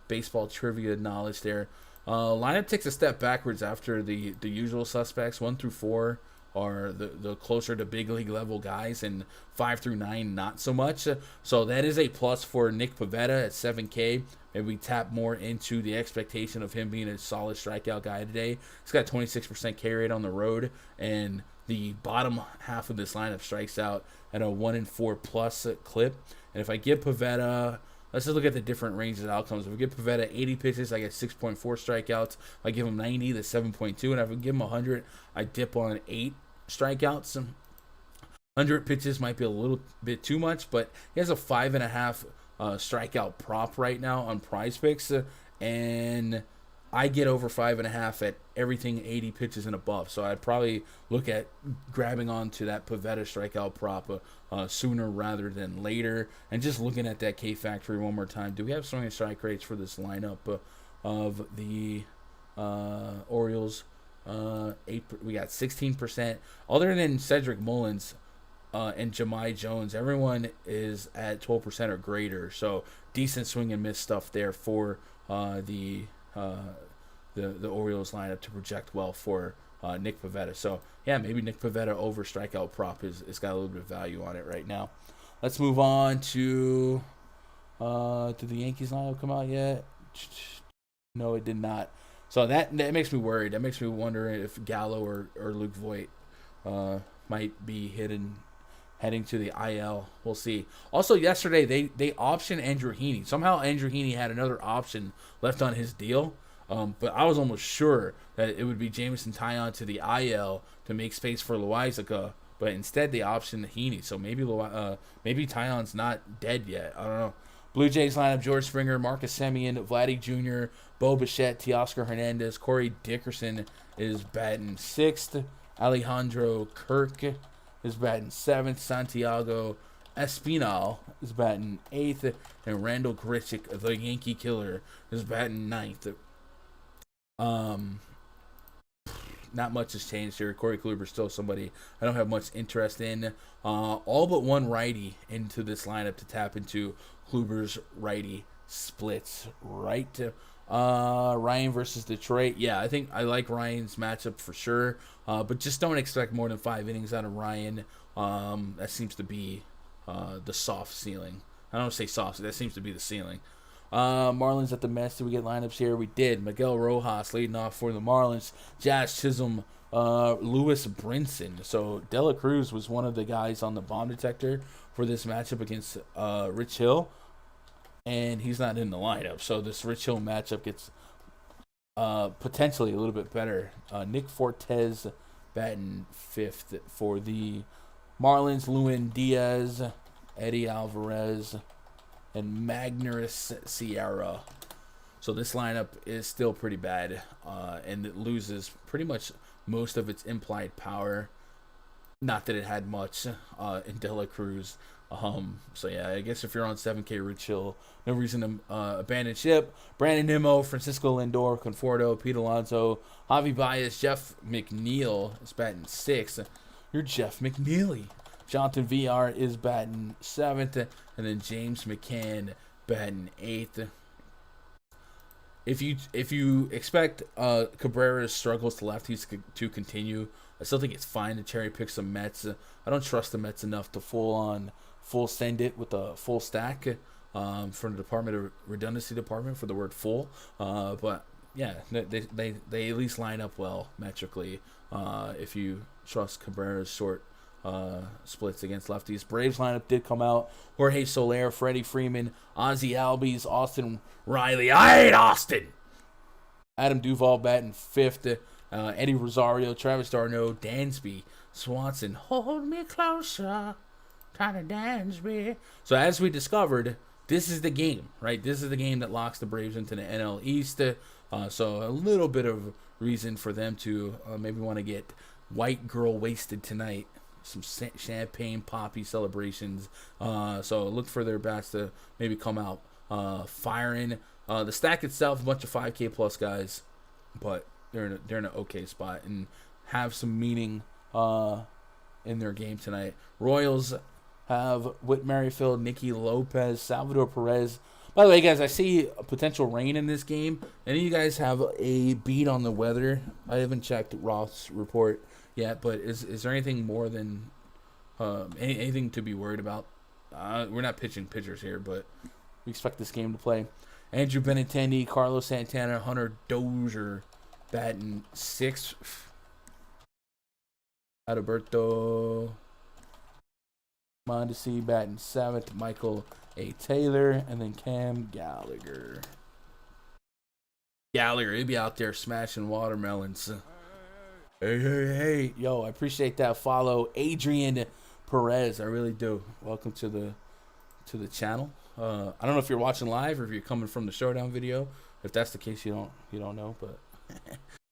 baseball trivia knowledge there. Lineup takes a step backwards after the usual suspects. 1 through 4 are the closer to big league level guys, and 5 through 9 not so much. So that is a plus for Nick Pavetta at 7K. Maybe we tap more into the expectation of him being a solid strikeout guy today. He's got 26% K rate on the road, and the bottom half of this lineup strikes out at a 1-4 plus clip. And if I give Pavetta, let's just look at the different ranges of outcomes. If we give Pavetta 80 pitches, I get 6.4 strikeouts. If I give him 90, that's 7.2. And if I give him 100, I dip on 8 strikeouts. 100 pitches might be a little bit too much, but he has a 5.5 strikeout prop right now on PrizePicks, and I get over 5.5 at everything 80 pitches and above. So I'd probably look at grabbing onto that Pavetta strikeout prop sooner rather than later. And just looking at that K factory one more time, do we have swing and strike rates for this lineup of the Orioles? We got 16%. Other than Cedric Mullins and Jahmai Jones, everyone is at 12% or greater. So decent swing and miss stuff there for the Orioles lineup to project well for Nick Pavetta. So yeah, maybe Nick Pavetta over strikeout prop is got a little bit of value on it right now. Let's move on to did the Yankees lineup come out yet? No, it did not. So that makes me worried. That makes me wonder if Gallo or Luke Voit might be heading to the IL. We'll see. Also, yesterday they optioned Andrew Heaney. Somehow Andrew Heaney had another option left on his deal. But I was almost sure that it would be Jameson Taillon to the IL to make space for Loizaga, but instead they optioned Heaney. So maybe Taillon's not dead yet. I don't know. Blue Jays lineup: George Springer, Marcus Semien, Vladdy Jr., Bo Bichette, Teoscar Hernandez, Corey Dickerson is batting 6th. Alejandro Kirk is batting 7th. Santiago Espinal is batting 8th. And Randall Grichuk, the Yankee killer, is batting 9th. Not much has changed here. Corey Kluber still somebody I don't have much interest in. All but one righty into this lineup to tap into Kluber's righty splits. Right. Ryan versus Detroit. Yeah, I think I like Ryan's matchup for sure. But just don't expect more than 5 innings out of Ryan. That seems to be the soft ceiling. I don't say soft. That seems to be the ceiling. Marlins at the Mets. Did we get lineups here? We did. Miguel Rojas leading off for the Marlins. Jazz Chisholm, Lewis Brinson. So Dela Cruz was one of the guys on the bomb detector for this matchup against Rich Hill, and he's not in the lineup. So this Rich Hill matchup gets potentially a little bit better. Nick Fortes batting 5th for the Marlins. Lewin Diaz, Eddie Alvarez, and Magnus Sierra. So this lineup is still pretty bad, and it loses pretty much most of its implied power. Not that it had much in Dela Cruz. So yeah, I guess if you're on 7K Rich Hill, no reason to abandon ship. Brandon Nimmo, Francisco Lindor, Conforto, Pete Alonso, Javi Baez, Jeff McNeil is batting 6th. You're Jeff McNeely. Jonathan VR is batting 7th, and then James McCann batting 8th. If you expect Cabrera's struggles to lefties to continue, I still think it's fine to cherry pick some Mets. I don't trust the Mets enough to full send it with a full stack from the Department of Redundancy Department for the word full. But yeah, they at least line up well metrically if you trust Cabrera's short splits against lefties. Braves lineup did come out. Jorge Soler, Freddie Freeman, Ozzie Albies, Austin Riley. I hate Austin. Adam Duvall batting 5th. Eddie Rosario, Travis d'Arnaud, Dansby, Swanson. Hold me closer, kind of Dansby. So as we discovered, this is the game, right? This is the game that locks the Braves into the NL East. So a little bit of reason for them to maybe want to get white girl wasted tonight. Some champagne poppy celebrations. So look for their bats to maybe come out firing. The stack itself, a bunch of 5K plus guys, but they're in an okay spot and have some meaning in their game tonight. Royals have Whit Merrifield, Nicky Lopez, Salvador Perez. By the way, guys, I see a potential rain in this game. Any of you guys have a beat on the weather? I haven't checked Roth's report yet, but is there anything more than anything to be worried about? We're not pitching pitchers here, but we expect this game to play. Andrew Benintendi, Carlos Santana, Hunter Dozier batting 6th. Adalberto Mondesi batting 7th. Michael A. Taylor, and then Cam Gallagher. He'll be out there smashing watermelons. Hey. Yo, I appreciate that follow. Adrian Perez, I really do. Welcome to the channel. I don't know if you're watching live or if you're coming from the Showdown video. If that's the case, you don't know, but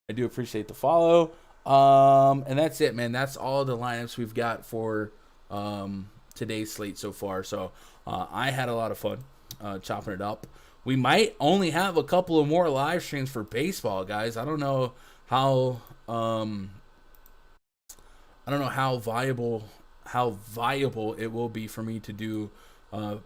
I do appreciate the follow. And that's it, man. That's all the lineups we've got for today's slate so far. So I had a lot of fun chopping it up. We might only have a couple of more live streams for baseball, guys. I don't know how viable it will be for me to do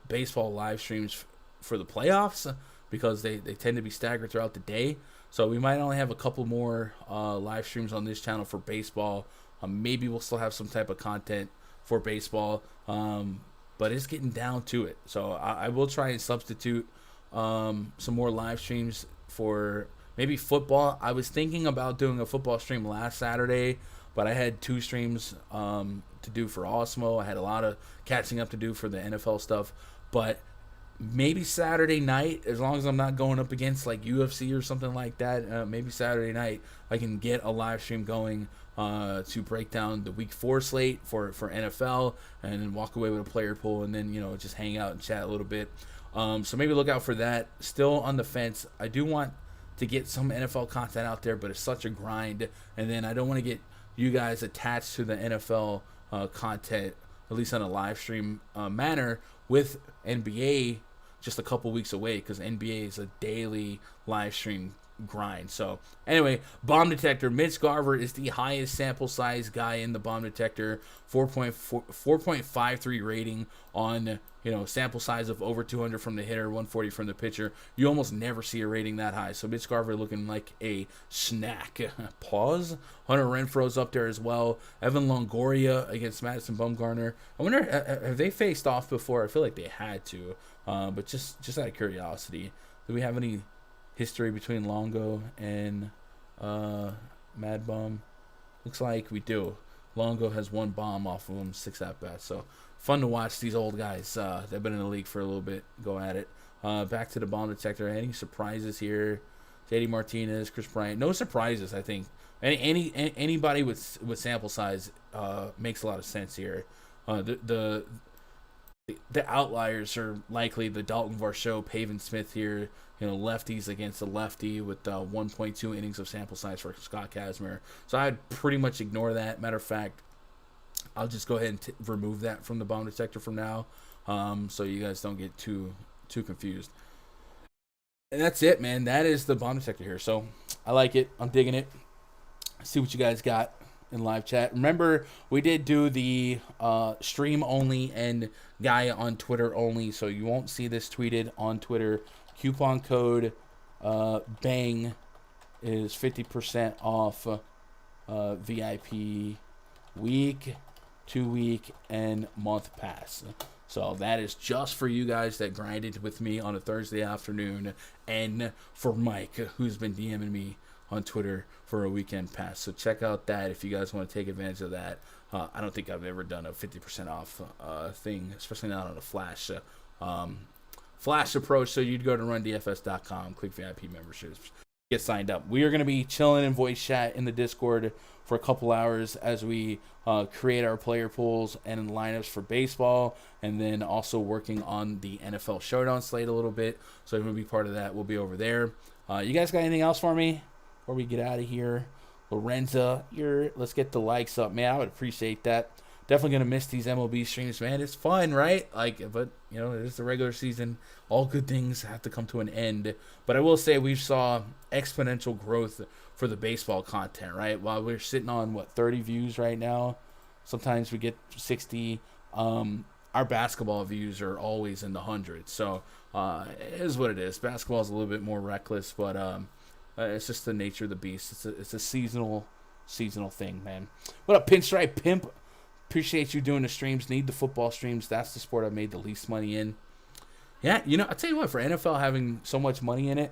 baseball live streams for the playoffs because they tend to be staggered throughout the day. So we might only have a couple more live streams on this channel for baseball. Maybe we'll still have some type of content for baseball, but it's getting down to it. So I will try and substitute some more live streams for maybe football. I was thinking about doing a football stream last Saturday, but I had 2 streams to do for Osmo. I had a lot of catching up to do for the NFL stuff, but maybe Saturday night, as long as I'm not going up against like UFC or something like that, maybe Saturday night I can get a live stream going to break down the week 4 slate for NFL and then walk away with a player pool and then, just hang out and chat a little bit. So maybe look out for that. Still on the fence. I do want to get some NFL content out there, but it's such a grind. And then I don't want to get you guys attached to the NFL content, at least on a live stream manner, with NBA just a couple weeks away, because NBA is a daily live stream grind. So anyway, bomb detector. Mitch Garver is the highest sample size guy in the bomb detector. 4.53 rating on, sample size of over 200 from the hitter, 140 from the pitcher. You almost never see a rating that high. So Mitch Garver looking like a snack. Pause. Hunter Renfroe's up there as well. Evan Longoria against Madison Bumgarner. I wonder, have they faced off before? I feel like they had to. But just out of curiosity, do we have any history between Longo and Mad Bum? Looks like we do. Longo has 1 bomb off of him, 6 at-bats. So fun to watch these old guys. They've been in the league for a little bit. Go at it. Back to the bomb detector. Any surprises here? JD Martinez, Chris Bryant. No surprises, I think. Anybody with sample size makes a lot of sense here. The outliers are likely the Dalton Varsho, Pavin Smith here. Lefties against the lefty with 1.2 innings of sample size for Scott Kazmir. So I'd pretty much ignore that. Matter of fact, I'll just go ahead and remove that from the bomb detector from now, so you guys don't get too confused. And that's it, man. That is the bomb detector here. So I like it. I'm digging it. See what you guys got in live chat. Remember, we did do the stream only and guy on Twitter only, so you won't see this tweeted on Twitter. Coupon code BANG is 50% off VIP week, 2-week, and month pass. So that is just for you guys that grinded with me on a Thursday afternoon, and for Mike, who's been DMing me on Twitter for a weekend pass. So check out that if you guys want to take advantage of that. I don't think I've ever done a 50% off thing, especially not on a flash approach. So you'd go to rundfs.com, click VIP memberships, get signed up. We are going to be chilling in voice chat in the Discord for a couple hours as we create our player pools and lineups for baseball, and then also working on the NFL Showdown Slate a little bit. So if you want to be part of that, we'll be over there. You guys got anything else for me before we get out of here? Lorenza, let's get the likes up, man. I would appreciate that. Definitely going to miss these MLB streams, man. It's fun, right? But, it is the regular season. All good things have to come to an end. But I will say we saw exponential growth for the baseball content, right? While we're sitting on, 30 views right now. Sometimes we get 60. Our basketball views are always in the hundreds. So it is what it is. Basketball is a little bit more reckless, but it's just the nature of the beast. It's a seasonal thing, man. What up, Pinstripe Pimp? Appreciate you doing the streams. Need the football streams. That's the sport I've made the least money in. Yeah, I'll tell you what, for NFL having so much money in it,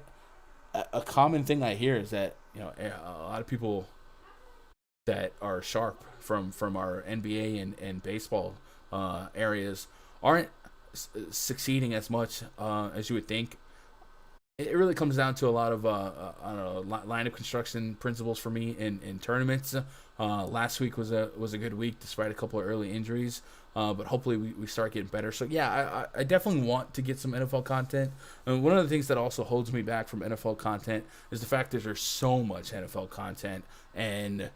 a common thing I hear is that, a lot of people that are sharp from our NBA and baseball areas aren't succeeding as much as you would think. It really comes down to a lot of lineup construction principles for me in tournaments. Last week was a good week despite a couple of early injuries, but hopefully we start getting better. So yeah, I definitely want to get some NFL content. And one of the things that also holds me back from NFL content is the fact that there's so much NFL content, and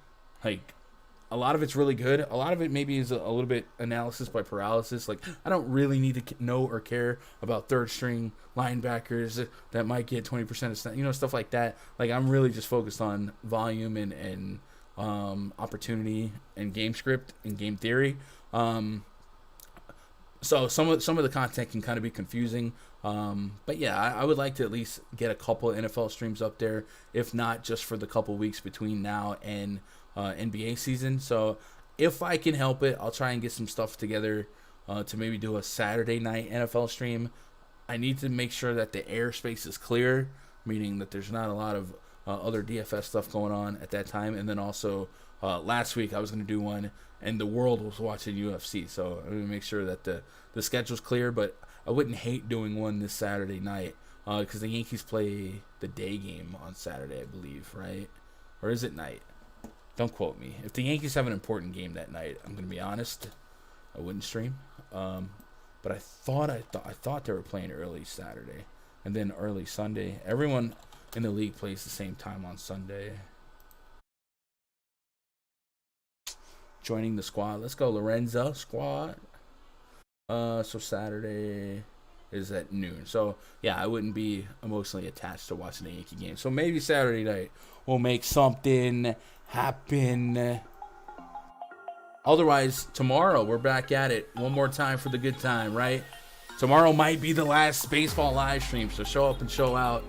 a lot of it's really good. A lot of it maybe is a little bit analysis by paralysis. I don't really need to know or care about third string linebackers that might get 20% of stuff like that. I'm really just focused on volume and opportunity and game script and game theory. So some of the content can kind of be confusing. But yeah, I would like to at least get a couple of NFL streams up there, if not just for the couple weeks between now and NBA season. So if I can help it, I'll try and get some stuff together to maybe do a Saturday night NFL stream. I need to make sure that the airspace is clear, meaning that there's not a lot of other DFS stuff going on at that time. And then also last week I was going to do one, and the world was watching UFC, so I'm going to make sure that the schedule's clear. But I wouldn't hate doing one this Saturday night because the Yankees play the day game on Saturday, I believe, right? Or is it night? Don't quote me. If the Yankees have an important game that night, I'm going to be honest, I wouldn't stream. But I thought they were playing early Saturday and then early Sunday. Everyone in the league plays the same time on Sunday. joining the squad. Let's go, Lorenzo squad. So Saturday is at noon. So, yeah, I wouldn't be emotionally attached to watching the Yankee game. So maybe Saturday night we'll make something happen. Otherwise, tomorrow we're back at it one more time for the good time, right? Tomorrow might be the last baseball live stream, so show up and show out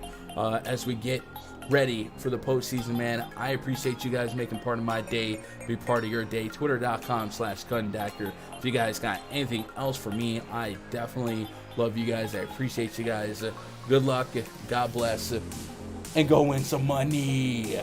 as we get ready for the postseason, man. I appreciate you guys making part of my day, be part of your day. Twitter.com/Gundacker. If you guys got anything else for me, I definitely love you guys. I appreciate you guys. Good luck. God bless. And go win some money.